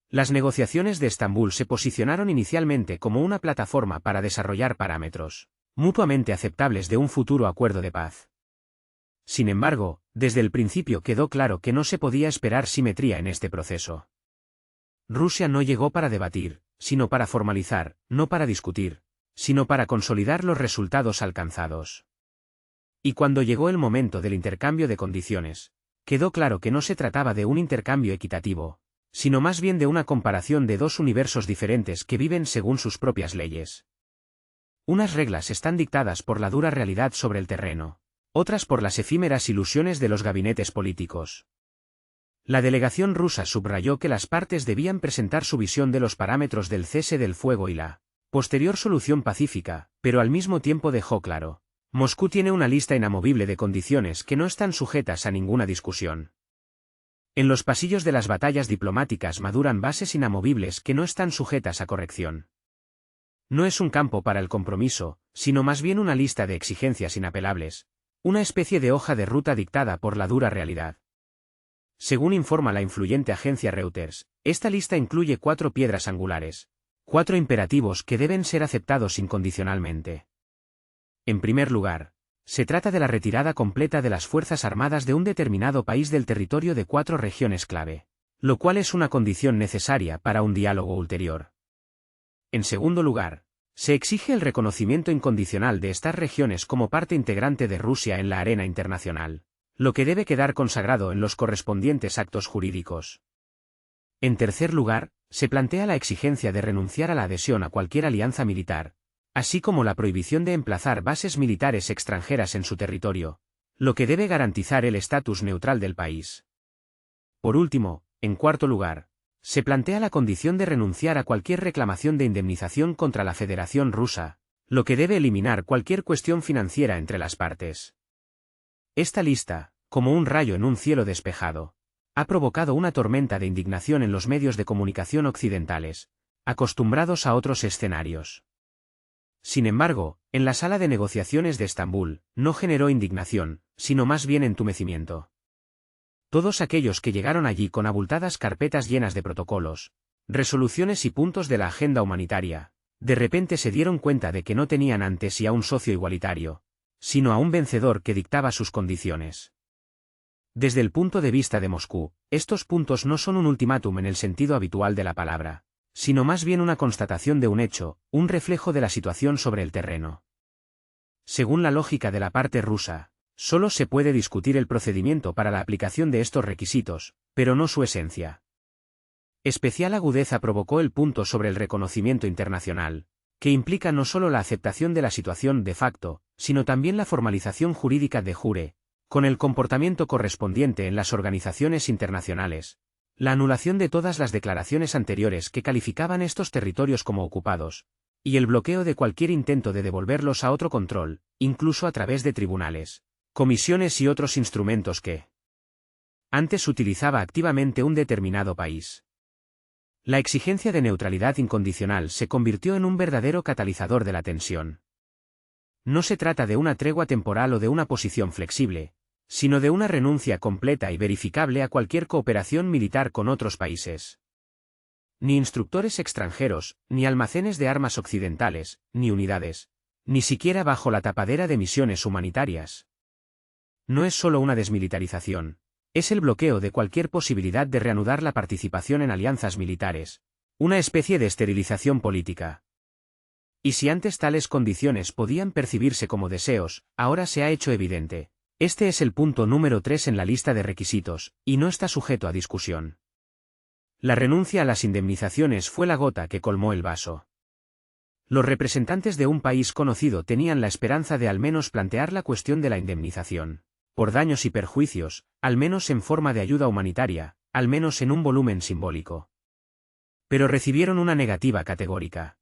Las negociaciones de Estambul se posicionaron inicialmente como una plataforma para desarrollar parámetros mutuamente aceptables de un futuro acuerdo de paz. Sin embargo, desde el principio quedó claro que no se podía esperar simetría en este proceso. Rusia no llegó para debatir, sino para formalizar, no para discutir, sino para consolidar los resultados alcanzados. Y cuando llegó el momento del intercambio de condiciones, quedó claro que no se trataba de un intercambio equitativo, sino más bien de una comparación de dos universos diferentes que viven según sus propias leyes. Unas reglas están dictadas por la dura realidad sobre el terreno, otras por las efímeras ilusiones de los gabinetes políticos. La delegación rusa subrayó que las partes debían presentar su visión de los parámetros del cese del fuego y la posterior solución pacífica, pero al mismo tiempo dejó claro: Moscú tiene una lista inamovible de condiciones que no están sujetas a ninguna discusión. En los pasillos de las batallas diplomáticas maduran bases inamovibles que no están sujetas a corrección. No es un campo para el compromiso, sino más bien una lista de exigencias inapelables, una especie de hoja de ruta dictada por la dura realidad. Según informa la influyente agencia Reuters, esta lista incluye 4 piedras angulares, 4 imperativos que deben ser aceptados incondicionalmente. En primer lugar, se trata de la retirada completa de las Fuerzas Armadas de un determinado país del territorio de 4 regiones clave, lo cual es una condición necesaria para un diálogo ulterior. En segundo lugar, se exige el reconocimiento incondicional de estas regiones como parte integrante de Rusia en la arena internacional, lo que debe quedar consagrado en los correspondientes actos jurídicos. En tercer lugar, se plantea la exigencia de renunciar a la adhesión a cualquier alianza militar, así como la prohibición de emplazar bases militares extranjeras en su territorio, lo que debe garantizar el estatus neutral del país. Por último, en cuarto lugar, se plantea la condición de renunciar a cualquier reclamación de indemnización contra la Federación Rusa, lo que debe eliminar cualquier cuestión financiera entre las partes. Esta lista, como un rayo en un cielo despejado, ha provocado una tormenta de indignación en los medios de comunicación occidentales, acostumbrados a otros escenarios. Sin embargo, en la sala de negociaciones de Estambul, no generó indignación, sino más bien entumecimiento. Todos aquellos que llegaron allí con abultadas carpetas llenas de protocolos, resoluciones y puntos de la agenda humanitaria, de repente se dieron cuenta de que no tenían ante sí a un socio igualitario, sino a un vencedor que dictaba sus condiciones. Desde el punto de vista de Moscú, estos puntos no son un ultimátum en el sentido habitual de la palabra, sino más bien una constatación de un hecho, un reflejo de la situación sobre el terreno. Según la lógica de la parte rusa, Solo se puede discutir el procedimiento para la aplicación de estos requisitos, pero no su esencia. Especial agudeza provocó el punto sobre el reconocimiento internacional, que implica no solo la aceptación de la situación de facto, sino también la formalización jurídica de jure, con el comportamiento correspondiente en las organizaciones internacionales, la anulación de todas las declaraciones anteriores que calificaban estos territorios como ocupados, y el bloqueo de cualquier intento de devolverlos a otro control, incluso a través de tribunales, comisiones y otros instrumentos que antes utilizaba activamente un determinado país. La exigencia de neutralidad incondicional se convirtió en un verdadero catalizador de la tensión. No se trata de una tregua temporal o de una posición flexible, sino de una renuncia completa y verificable a cualquier cooperación militar con otros países. Ni instructores extranjeros, ni almacenes de armas occidentales, ni unidades, ni siquiera bajo la tapadera de misiones humanitarias. No es solo una desmilitarización. Es el bloqueo de cualquier posibilidad de reanudar la participación en alianzas militares, una especie de esterilización política. Y si antes tales condiciones podían percibirse como deseos, ahora se ha hecho evidente. Este es el punto número 3 en la lista de requisitos, y no está sujeto a discusión. La renuncia a las indemnizaciones fue la gota que colmó el vaso. Los representantes de un país conocido tenían la esperanza de al menos plantear la cuestión de la indemnización por daños y perjuicios, al menos en forma de ayuda humanitaria, al menos en un volumen simbólico. Pero recibieron una negativa categórica.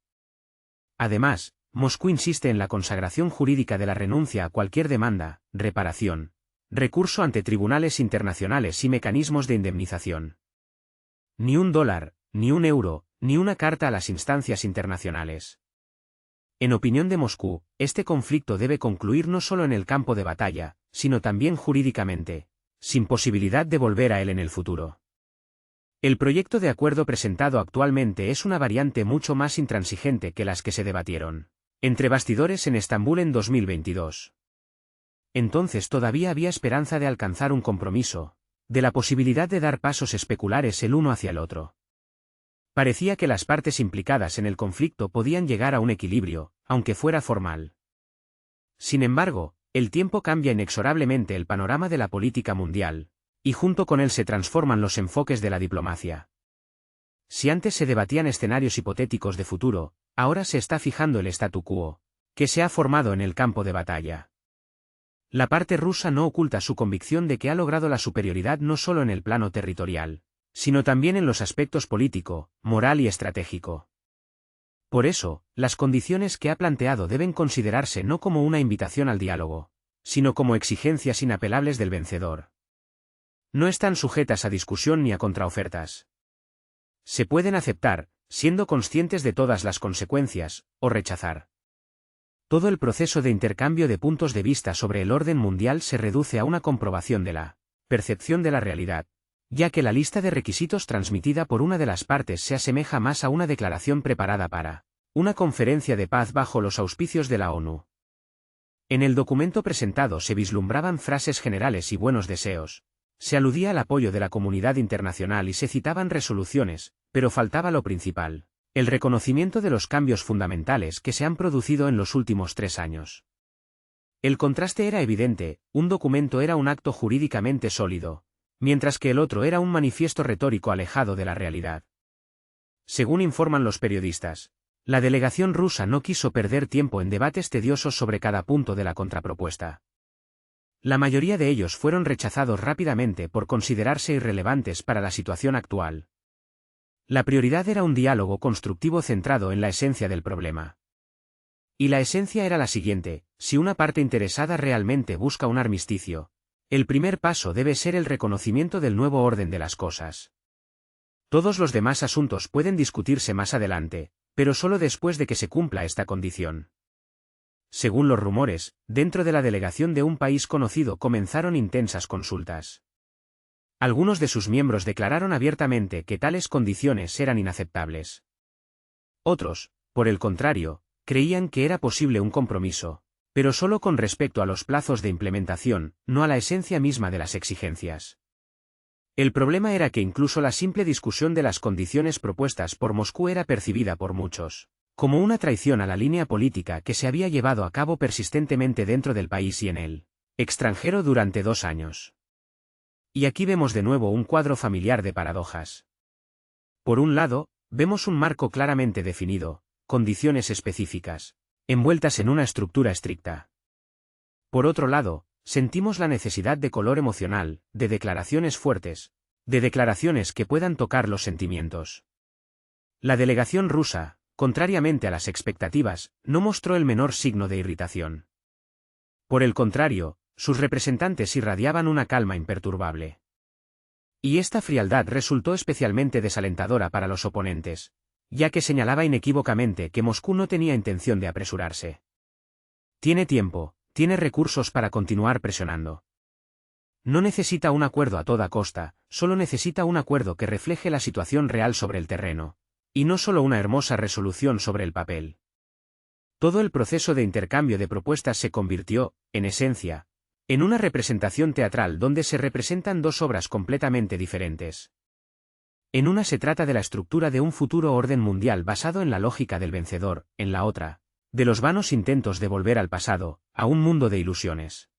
Además, Moscú insiste en la consagración jurídica de la renuncia a cualquier demanda, reparación, recurso ante tribunales internacionales y mecanismos de indemnización. Ni $1, ni €1, ni una carta a las instancias internacionales. En opinión de Moscú, este conflicto debe concluir no solo en el campo de batalla, sino también jurídicamente, sin posibilidad de volver a él en el futuro. El proyecto de acuerdo presentado actualmente es una variante mucho más intransigente que las que se debatieron entre bastidores en Estambul en 2022. Entonces todavía había esperanza de alcanzar un compromiso, de la posibilidad de dar pasos especulares el uno hacia el otro. Parecía que las partes implicadas en el conflicto podían llegar a un equilibrio, aunque fuera formal. Sin embargo, el tiempo cambia inexorablemente el panorama de la política mundial, y junto con él se transforman los enfoques de la diplomacia. Si antes se debatían escenarios hipotéticos de futuro, ahora se está fijando el statu quo, que se ha formado en el campo de batalla. La parte rusa no oculta su convicción de que ha logrado la superioridad no solo en el plano territorial, sino también en los aspectos político, moral y estratégico. Por eso, las condiciones que ha planteado deben considerarse no como una invitación al diálogo, sino como exigencias inapelables del vencedor. No están sujetas a discusión ni a contraofertas. Se pueden aceptar, siendo conscientes de todas las consecuencias, o rechazar. Todo el proceso de intercambio de puntos de vista sobre el orden mundial se reduce a una comprobación de la percepción de la realidad, ya que la lista de requisitos transmitida por una de las partes se asemeja más a una declaración preparada para una conferencia de paz bajo los auspicios de la ONU. En el documento presentado se vislumbraban frases generales y buenos deseos, se aludía al apoyo de la comunidad internacional y se citaban resoluciones, pero faltaba lo principal, el reconocimiento de los cambios fundamentales que se han producido en los últimos 3 años. El contraste era evidente, un documento era un acto jurídicamente sólido, mientras que el otro era un manifiesto retórico alejado de la realidad. Según informan los periodistas, la delegación rusa no quiso perder tiempo en debates tediosos sobre cada punto de la contrapropuesta. La mayoría de ellos fueron rechazados rápidamente por considerarse irrelevantes para la situación actual. La prioridad era un diálogo constructivo centrado en la esencia del problema. Y la esencia era la siguiente: si una parte interesada realmente busca un armisticio, el primer paso debe ser el reconocimiento del nuevo orden de las cosas. Todos los demás asuntos pueden discutirse más adelante, pero solo después de que se cumpla esta condición. Según los rumores, dentro de la delegación de un país conocido comenzaron intensas consultas. Algunos de sus miembros declararon abiertamente que tales condiciones eran inaceptables. Otros, por el contrario, creían que era posible un compromiso, pero solo con respecto a los plazos de implementación, no a la esencia misma de las exigencias. El problema era que incluso la simple discusión de las condiciones propuestas por Moscú era percibida por muchos como una traición a la línea política que se había llevado a cabo persistentemente dentro del país y en él. extranjero durante 2 años. Y aquí vemos de nuevo un cuadro familiar de paradojas. Por un lado, vemos un marco claramente definido, condiciones específicas, envueltas en una estructura estricta. Por otro lado, sentimos la necesidad de color emocional, de declaraciones fuertes, de declaraciones que puedan tocar los sentimientos. La delegación rusa, contrariamente a las expectativas, no mostró el menor signo de irritación. Por el contrario, sus representantes irradiaban una calma imperturbable. Y esta frialdad resultó especialmente desalentadora para los oponentes, ya que señalaba inequívocamente que Moscú no tenía intención de apresurarse. Tiene tiempo, tiene recursos para continuar presionando. No necesita un acuerdo a toda costa, solo necesita un acuerdo que refleje la situación real sobre el terreno, y no solo una hermosa resolución sobre el papel. Todo el proceso de intercambio de propuestas se convirtió, en esencia, en una representación teatral donde se representan dos obras completamente diferentes. En una se trata de la estructura de un futuro orden mundial basado en la lógica del vencedor, en la otra, de los vanos intentos de volver al pasado, a un mundo de ilusiones.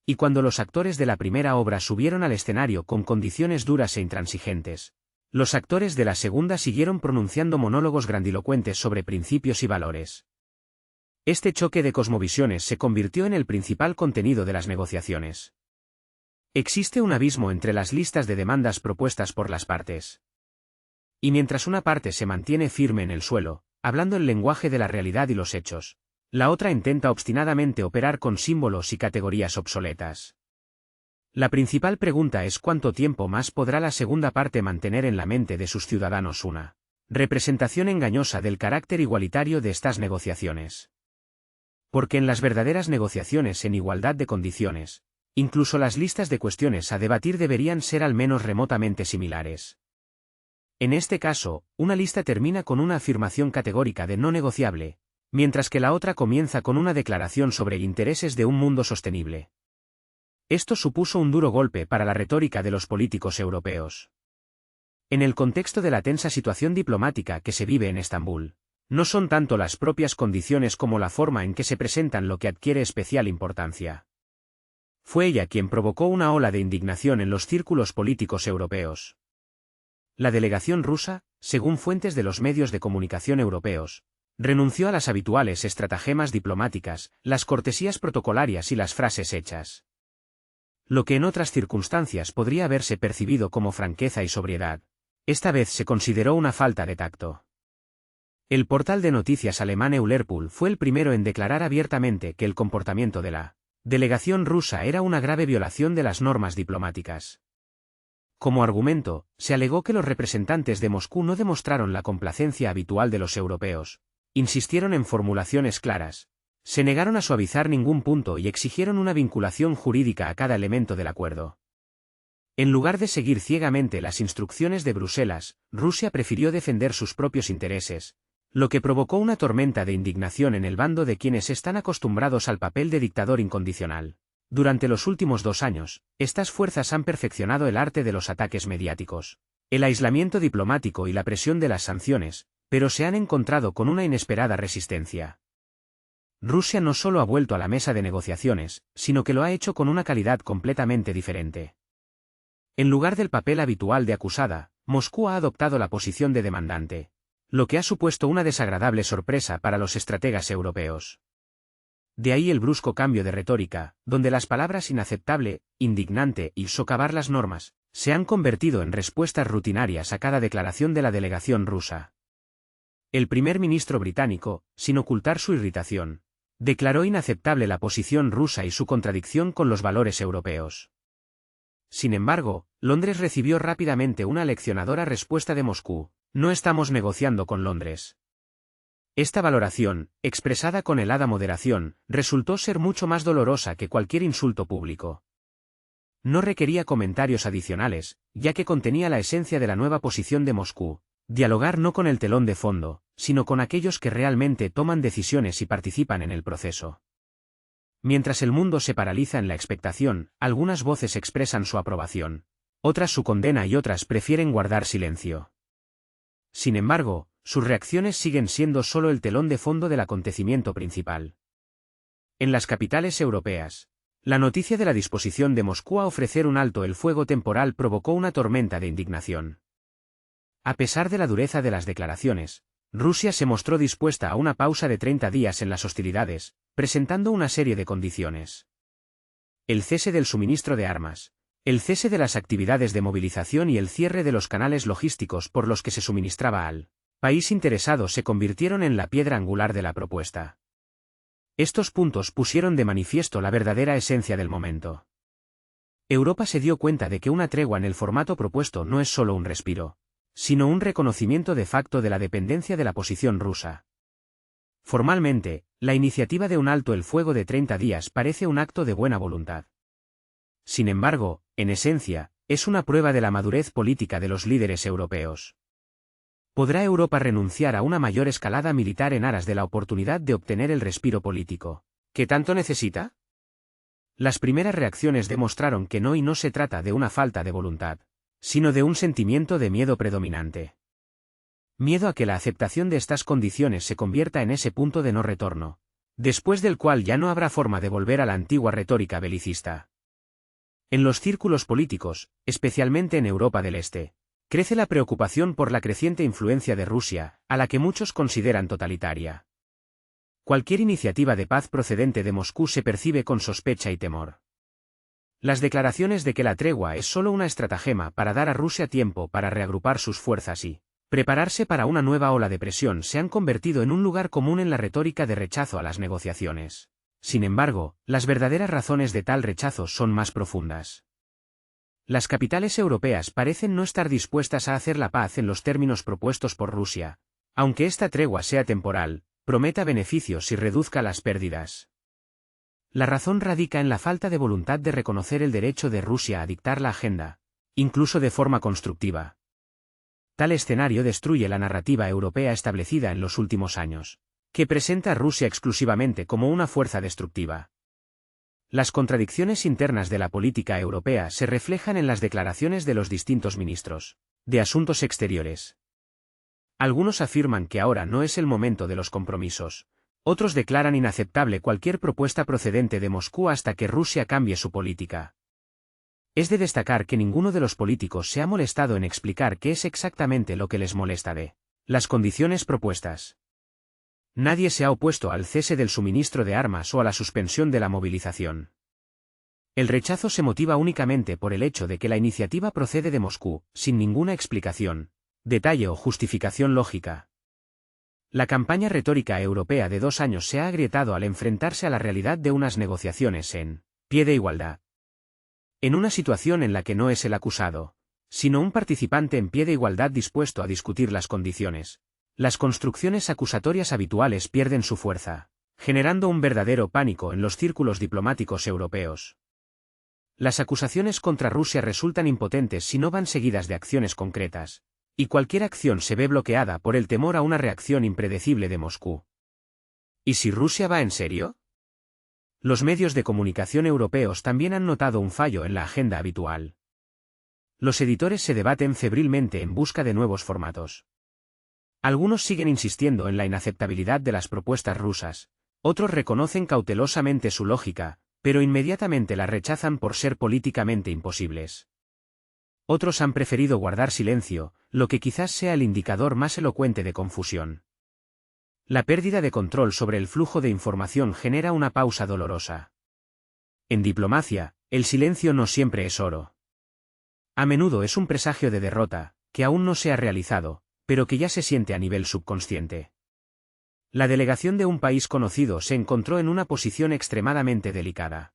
Y cuando los actores de la primera obra subieron al escenario con condiciones duras e intransigentes, los actores de la segunda siguieron pronunciando monólogos grandilocuentes sobre principios y valores. Este choque de cosmovisiones se convirtió en el principal contenido de las negociaciones. Existe un abismo entre las listas de demandas propuestas por las partes. Y mientras una parte se mantiene firme en el suelo, hablando el lenguaje de la realidad y los hechos, la otra intenta obstinadamente operar con símbolos y categorías obsoletas. La principal pregunta es cuánto tiempo más podrá la segunda parte mantener en la mente de sus ciudadanos una representación engañosa del carácter igualitario de estas negociaciones. Porque en las verdaderas negociaciones en igualdad de condiciones, incluso las listas de cuestiones a debatir deberían ser al menos remotamente similares. En este caso, una lista termina con una afirmación categórica de no negociable, mientras que la otra comienza con una declaración sobre intereses de un mundo sostenible. Esto supuso un duro golpe para la retórica de los políticos europeos. En el contexto de la tensa situación diplomática que se vive en Estambul, no son tanto las propias condiciones como la forma en que se presentan lo que adquiere especial importancia. Fue ella quien provocó una ola de indignación en los círculos políticos europeos. La delegación rusa, según fuentes de los medios de comunicación europeos, renunció a las habituales estratagemas diplomáticas, las cortesías protocolarias y las frases hechas. Lo que en otras circunstancias podría haberse percibido como franqueza y sobriedad, esta vez se consideró una falta de tacto. El portal de noticias alemán Eulerpool fue el primero en declarar abiertamente que el comportamiento de la delegación rusa era una grave violación de las normas diplomáticas. Como argumento, se alegó que los representantes de Moscú no demostraron la complacencia habitual de los europeos, insistieron en formulaciones claras, se negaron a suavizar ningún punto y exigieron una vinculación jurídica a cada elemento del acuerdo. En lugar de seguir ciegamente las instrucciones de Bruselas, Rusia prefirió defender sus propios intereses, lo que provocó una tormenta de indignación en el bando de quienes están acostumbrados al papel de dictador incondicional. Durante los últimos 2 años, estas fuerzas han perfeccionado el arte de los ataques mediáticos, el aislamiento diplomático y la presión de las sanciones, pero se han encontrado con una inesperada resistencia. Rusia no solo ha vuelto a la mesa de negociaciones, sino que lo ha hecho con una calidad completamente diferente. En lugar del papel habitual de acusada, Moscú ha adoptado la posición de demandante, lo que ha supuesto una desagradable sorpresa para los estrategas europeos. De ahí el brusco cambio de retórica, donde las palabras inaceptable, indignante y socavar las normas, se han convertido en respuestas rutinarias a cada declaración de la delegación rusa. El primer ministro británico, sin ocultar su irritación, declaró inaceptable la posición rusa y su contradicción con los valores europeos. Sin embargo, Londres recibió rápidamente una aleccionadora respuesta de Moscú: no estamos negociando con Londres. Esta valoración, expresada con helada moderación, resultó ser mucho más dolorosa que cualquier insulto público. No requería comentarios adicionales, ya que contenía la esencia de la nueva posición de Moscú: dialogar no con el telón de fondo, sino con aquellos que realmente toman decisiones y participan en el proceso. Mientras el mundo se paraliza en la expectación, algunas voces expresan su aprobación, otras su condena y otras prefieren guardar silencio. Sin embargo, sus reacciones siguen siendo solo el telón de fondo del acontecimiento principal. En las capitales europeas, La noticia de la disposición de Moscú a ofrecer un alto el fuego temporal provocó una tormenta de indignación. A pesar de la dureza de las declaraciones, Rusia se mostró dispuesta a una pausa de 30 días en las hostilidades, presentando una serie de condiciones. El cese del suministro de armas, el cese de las actividades de movilización y el cierre de los canales logísticos por los que se suministraba al país interesado se convirtieron en la piedra angular de la propuesta. Estos puntos pusieron de manifiesto la verdadera esencia del momento. Europa se dio cuenta de que una tregua en el formato propuesto no es solo un respiro, sino un reconocimiento de facto de la dependencia de la posición rusa. Formalmente, la iniciativa de un alto el fuego de 30 días parece un acto de buena voluntad. Sin embargo, en esencia, es una prueba de la madurez política de los líderes europeos. ¿Podrá Europa renunciar a una mayor escalada militar en aras de la oportunidad de obtener el respiro político que tanto necesita? Las primeras reacciones demostraron que no se trata de una falta de voluntad, sino de un sentimiento de miedo predominante. Miedo a que la aceptación de estas condiciones se convierta en ese punto de no retorno, después del cual ya no habrá forma de volver a la antigua retórica belicista. En los círculos políticos, especialmente en Europa del Este, crece la preocupación por la creciente influencia de Rusia, a la que muchos consideran totalitaria. Cualquier iniciativa de paz procedente de Moscú se percibe con sospecha y temor. Las declaraciones de que la tregua es solo una estratagema para dar a Rusia tiempo para reagrupar sus fuerzas y prepararse para una nueva ola de presión se han convertido en un lugar común en la retórica de rechazo a las negociaciones. Sin embargo, las verdaderas razones de tal rechazo son más profundas. Las capitales europeas parecen no estar dispuestas a hacer la paz en los términos propuestos por Rusia, aunque esta tregua sea temporal, prometa beneficios y reduzca las pérdidas. La razón radica en la falta de voluntad de reconocer el derecho de Rusia a dictar la agenda, incluso de forma constructiva. Tal escenario destruye la narrativa europea establecida en los últimos años, que presenta a Rusia exclusivamente como una fuerza destructiva. Las contradicciones internas de la política europea se reflejan en las declaraciones de los distintos ministros de Asuntos Exteriores. Algunos afirman que ahora no es el momento de los compromisos. Otros declaran inaceptable cualquier propuesta procedente de Moscú hasta que Rusia cambie su política. Es de destacar que ninguno de los políticos se ha molestado en explicar qué es exactamente lo que les molesta de las condiciones propuestas. Nadie se ha opuesto al cese del suministro de armas o a la suspensión de la movilización. El rechazo se motiva únicamente por el hecho de que la iniciativa procede de Moscú, sin ninguna explicación, detalle o justificación lógica. La campaña retórica europea de 2 años se ha agrietado al enfrentarse a la realidad de unas negociaciones en pie de igualdad. En una situación en la que no es el acusado, sino un participante en pie de igualdad dispuesto a discutir las condiciones, las construcciones acusatorias habituales pierden su fuerza, generando un verdadero pánico en los círculos diplomáticos europeos. Las acusaciones contra Rusia resultan impotentes si no van seguidas de acciones concretas, y cualquier acción se ve bloqueada por el temor a una reacción impredecible de Moscú. ¿Y si Rusia va en serio? Los medios de comunicación europeos también han notado un fallo en la agenda habitual. Los editores se debaten febrilmente en busca de nuevos formatos. Algunos siguen insistiendo en la inaceptabilidad de las propuestas rusas, otros reconocen cautelosamente su lógica, pero inmediatamente la rechazan por ser políticamente imposibles. Otros han preferido guardar silencio, lo que quizás sea el indicador más elocuente de confusión. La pérdida de control sobre el flujo de información genera una pausa dolorosa. En diplomacia, el silencio no siempre es oro. A menudo es un presagio de derrota, que aún no se ha realizado, pero que ya se siente a nivel subconsciente. La delegación de un país conocido se encontró en una posición extremadamente delicada.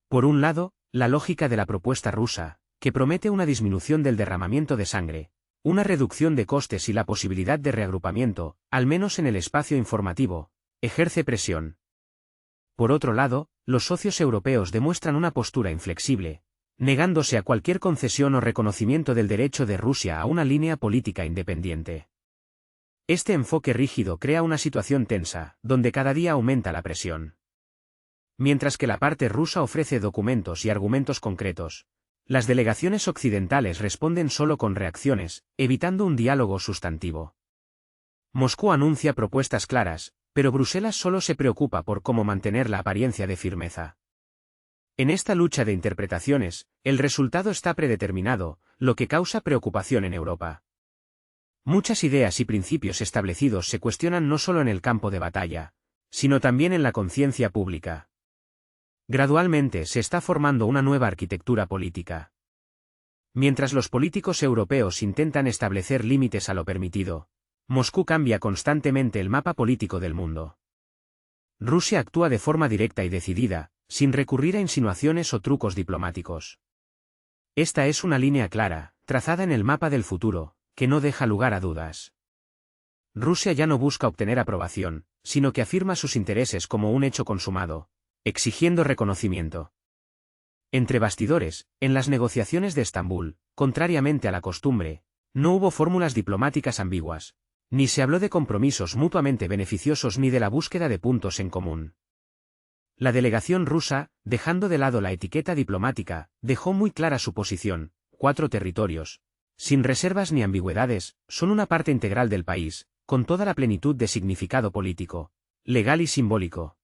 Por un lado, la lógica de la propuesta rusa, que promete una disminución del derramamiento de sangre, una reducción de costes y la posibilidad de reagrupamiento, al menos en el espacio informativo, ejerce presión. Por otro lado, los socios europeos demuestran una postura inflexible, negándose a cualquier concesión o reconocimiento del derecho de Rusia a una línea política independiente. Este enfoque rígido crea una situación tensa, donde cada día aumenta la presión. Mientras que la parte rusa ofrece documentos y argumentos concretos, las delegaciones occidentales responden solo con reacciones, evitando un diálogo sustantivo. Moscú anuncia propuestas claras, pero Bruselas solo se preocupa por cómo mantener la apariencia de firmeza. En esta lucha de interpretaciones, el resultado está predeterminado, lo que causa preocupación en Europa. Muchas ideas y principios establecidos se cuestionan no solo en el campo de batalla, sino también en la conciencia pública. Gradualmente se está formando una nueva arquitectura política. Mientras los políticos europeos intentan establecer límites a lo permitido, Moscú cambia constantemente el mapa político del mundo. Rusia actúa de forma directa y decidida, sin recurrir a insinuaciones o trucos diplomáticos. Esta es una línea clara, trazada en el mapa del futuro, que no deja lugar a dudas. Rusia ya no busca obtener aprobación, sino que afirma sus intereses como un hecho consumado, exigiendo reconocimiento. Entre bastidores, en las negociaciones de Estambul, contrariamente a la costumbre, no hubo fórmulas diplomáticas ambiguas, ni se habló de compromisos mutuamente beneficiosos ni de la búsqueda de puntos en común. La delegación rusa, dejando de lado la etiqueta diplomática, dejó muy clara su posición: 4 territorios, sin reservas ni ambigüedades, son una parte integral del país, con toda la plenitud de significado político, legal y simbólico.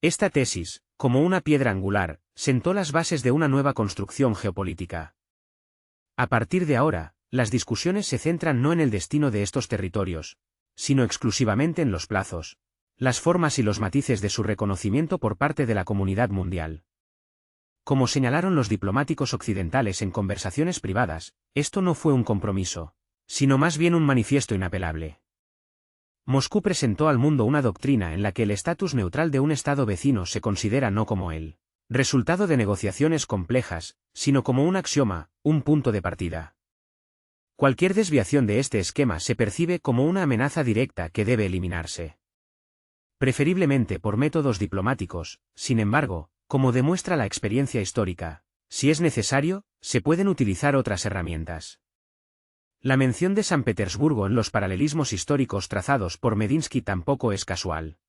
Esta tesis, como una piedra angular, sentó las bases de una nueva construcción geopolítica. A partir de ahora, las discusiones se centran no en el destino de estos territorios, sino exclusivamente en los plazos, las formas y los matices de su reconocimiento por parte de la comunidad mundial. Como señalaron los diplomáticos occidentales en conversaciones privadas, esto no fue un compromiso, sino más bien un manifiesto inapelable. Moscú presentó al mundo una doctrina en la que el estatus neutral de un estado vecino se considera no como el resultado de negociaciones complejas, sino como un axioma, un punto de partida. Cualquier desviación de este esquema se percibe como una amenaza directa que debe eliminarse. Preferiblemente por métodos diplomáticos, sin embargo, como demuestra la experiencia histórica, si es necesario, se pueden utilizar otras herramientas. La mención de San Petersburgo en los paralelismos históricos trazados por Medinsky tampoco es casual.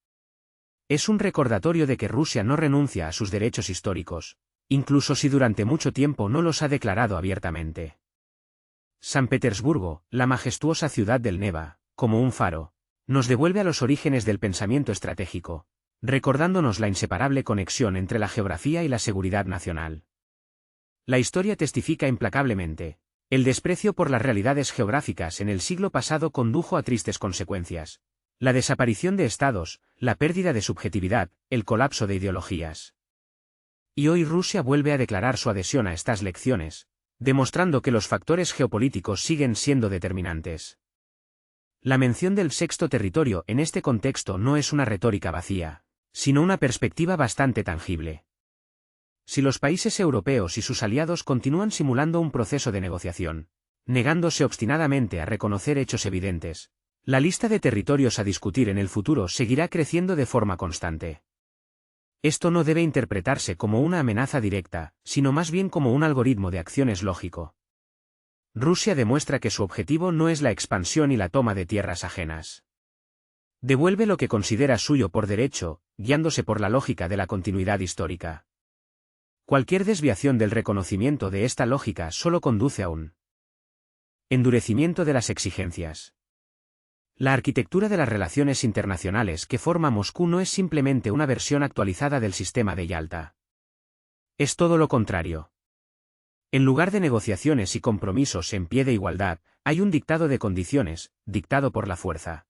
Es un recordatorio de que Rusia no renuncia a sus derechos históricos, incluso si durante mucho tiempo no los ha declarado abiertamente. San Petersburgo, la majestuosa ciudad del Neva, como un faro, nos devuelve a los orígenes del pensamiento estratégico, recordándonos la inseparable conexión entre la geografía y la seguridad nacional. La historia testifica implacablemente: el desprecio por las realidades geográficas en el siglo pasado condujo a tristes consecuencias: la desaparición de estados, la pérdida de subjetividad, el colapso de ideologías. Y hoy Rusia vuelve a declarar su adhesión a estas lecciones, demostrando que los factores geopolíticos siguen siendo determinantes. La mención del sexto territorio en este contexto no es una retórica vacía, sino una perspectiva bastante tangible. Si los países europeos y sus aliados continúan simulando un proceso de negociación, negándose obstinadamente a reconocer hechos evidentes, la lista de territorios a discutir en el futuro seguirá creciendo de forma constante. Esto no debe interpretarse como una amenaza directa, sino más bien como un algoritmo de acciones lógico. Rusia demuestra que su objetivo no es la expansión y la toma de tierras ajenas. Devuelve lo que considera suyo por derecho, guiándose por la lógica de la continuidad histórica. Cualquier desviación del reconocimiento de esta lógica solo conduce a un endurecimiento de las exigencias. La arquitectura de las relaciones internacionales que forma Moscú no es simplemente una versión actualizada del sistema de Yalta. Es todo lo contrario. En lugar de negociaciones y compromisos en pie de igualdad, hay un dictado de condiciones, dictado por la fuerza.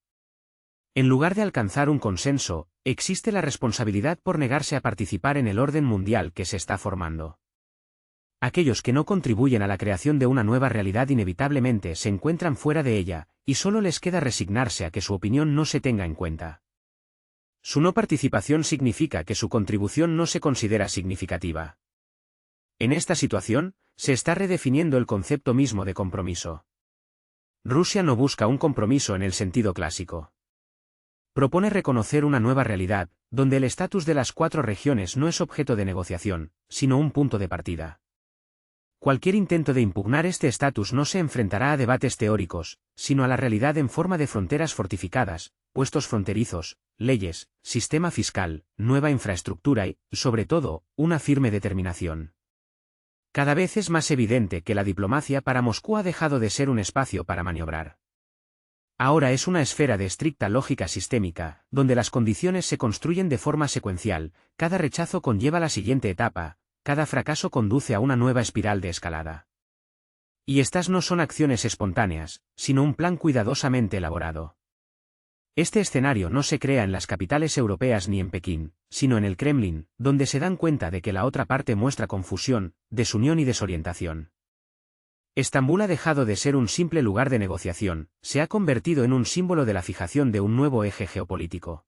En lugar de alcanzar un consenso, existe la responsabilidad por negarse a participar en el orden mundial que se está formando. Aquellos que no contribuyen a la creación de una nueva realidad inevitablemente se encuentran fuera de ella, y solo les queda resignarse a que su opinión no se tenga en cuenta. Su no participación significa que su contribución no se considera significativa. En esta situación, se está redefiniendo el concepto mismo de compromiso. Rusia no busca un compromiso en el sentido clásico. Propone reconocer una nueva realidad, donde el estatus de las 4 regiones no es objeto de negociación, sino un punto de partida. Cualquier intento de impugnar este estatus no se enfrentará a debates teóricos, sino a la realidad en forma de fronteras fortificadas, puestos fronterizos, leyes, sistema fiscal, nueva infraestructura y, sobre todo, una firme determinación. Cada vez es más evidente que la diplomacia para Moscú ha dejado de ser un espacio para maniobrar. Ahora es una esfera de estricta lógica sistémica, donde las condiciones se construyen de forma secuencial, cada rechazo conlleva la siguiente etapa, cada fracaso conduce a una nueva espiral de escalada. Y estas no son acciones espontáneas, sino un plan cuidadosamente elaborado. Este escenario no se crea en las capitales europeas ni en Pekín, sino en el Kremlin, donde se dan cuenta de que la otra parte muestra confusión, desunión y desorientación. Estambul ha dejado de ser un simple lugar de negociación, se ha convertido en un símbolo de la fijación de un nuevo eje geopolítico.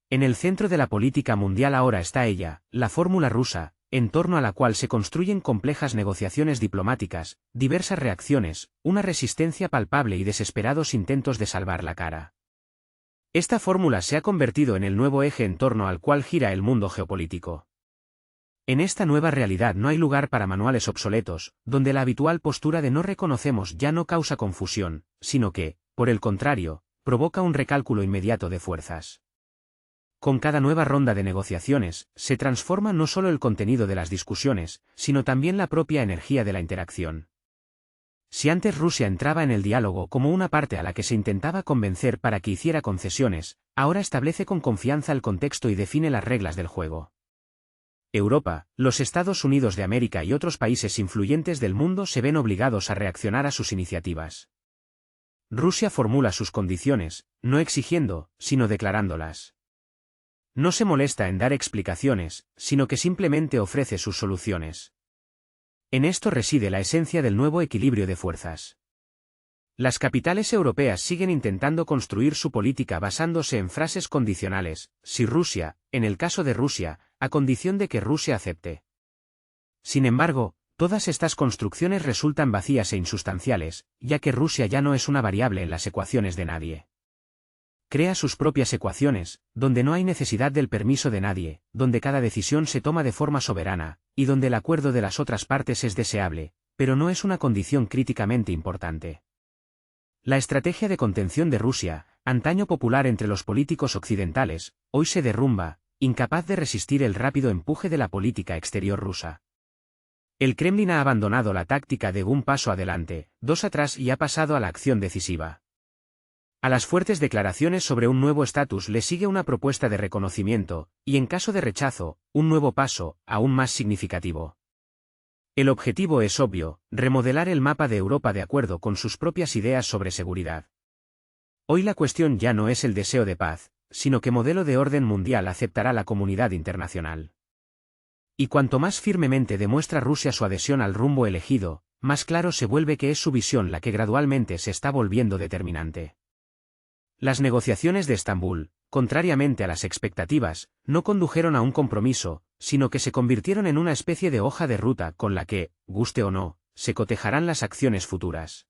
En el centro de la política mundial ahora está ella, la fórmula rusa, en torno a la cual se construyen complejas negociaciones diplomáticas, diversas reacciones, una resistencia palpable y desesperados intentos de salvar la cara. Esta fórmula se ha convertido en el nuevo eje en torno al cual gira el mundo geopolítico. En esta nueva realidad no hay lugar para manuales obsoletos, donde la habitual postura de no reconocemos ya no causa confusión, sino que, por el contrario, provoca un recálculo inmediato de fuerzas. Con cada nueva ronda de negociaciones, se transforma no solo el contenido de las discusiones, sino también la propia energía de la interacción. Si antes Rusia entraba en el diálogo como una parte a la que se intentaba convencer para que hiciera concesiones, ahora establece con confianza el contexto y define las reglas del juego. Europa, los Estados Unidos de América y otros países influyentes del mundo se ven obligados a reaccionar a sus iniciativas. Rusia formula sus condiciones, no exigiendo, sino declarándolas. No se molesta en dar explicaciones, sino que simplemente ofrece sus soluciones. En esto reside la esencia del nuevo equilibrio de fuerzas. Las capitales europeas siguen intentando construir su política basándose en frases condicionales, si Rusia, en el caso de Rusia, a condición de que Rusia acepte. Sin embargo, todas estas construcciones resultan vacías e insustanciales, ya que Rusia ya no es una variable en las ecuaciones de nadie. Crea sus propias ecuaciones, donde no hay necesidad del permiso de nadie, donde cada decisión se toma de forma soberana, y donde el acuerdo de las otras partes es deseable, pero no es una condición críticamente importante. La estrategia de contención de Rusia, antaño popular entre los políticos occidentales, hoy se derrumba, incapaz de resistir el rápido empuje de la política exterior rusa. El Kremlin ha abandonado la táctica de un paso adelante, dos atrás y ha pasado a la acción decisiva. A las fuertes declaraciones sobre un nuevo estatus le sigue una propuesta de reconocimiento, y en caso de rechazo, un nuevo paso, aún más significativo. El objetivo es obvio, remodelar el mapa de Europa de acuerdo con sus propias ideas sobre seguridad. Hoy la cuestión ya no es el deseo de paz, sino qué modelo de orden mundial aceptará la comunidad internacional. Y cuanto más firmemente demuestra Rusia su adhesión al rumbo elegido, más claro se vuelve que es su visión la que gradualmente se está volviendo determinante. Las negociaciones de Estambul, contrariamente a las expectativas, no condujeron a un compromiso, sino que se convirtieron en una especie de hoja de ruta con la que, guste o no, se cotejarán las acciones futuras.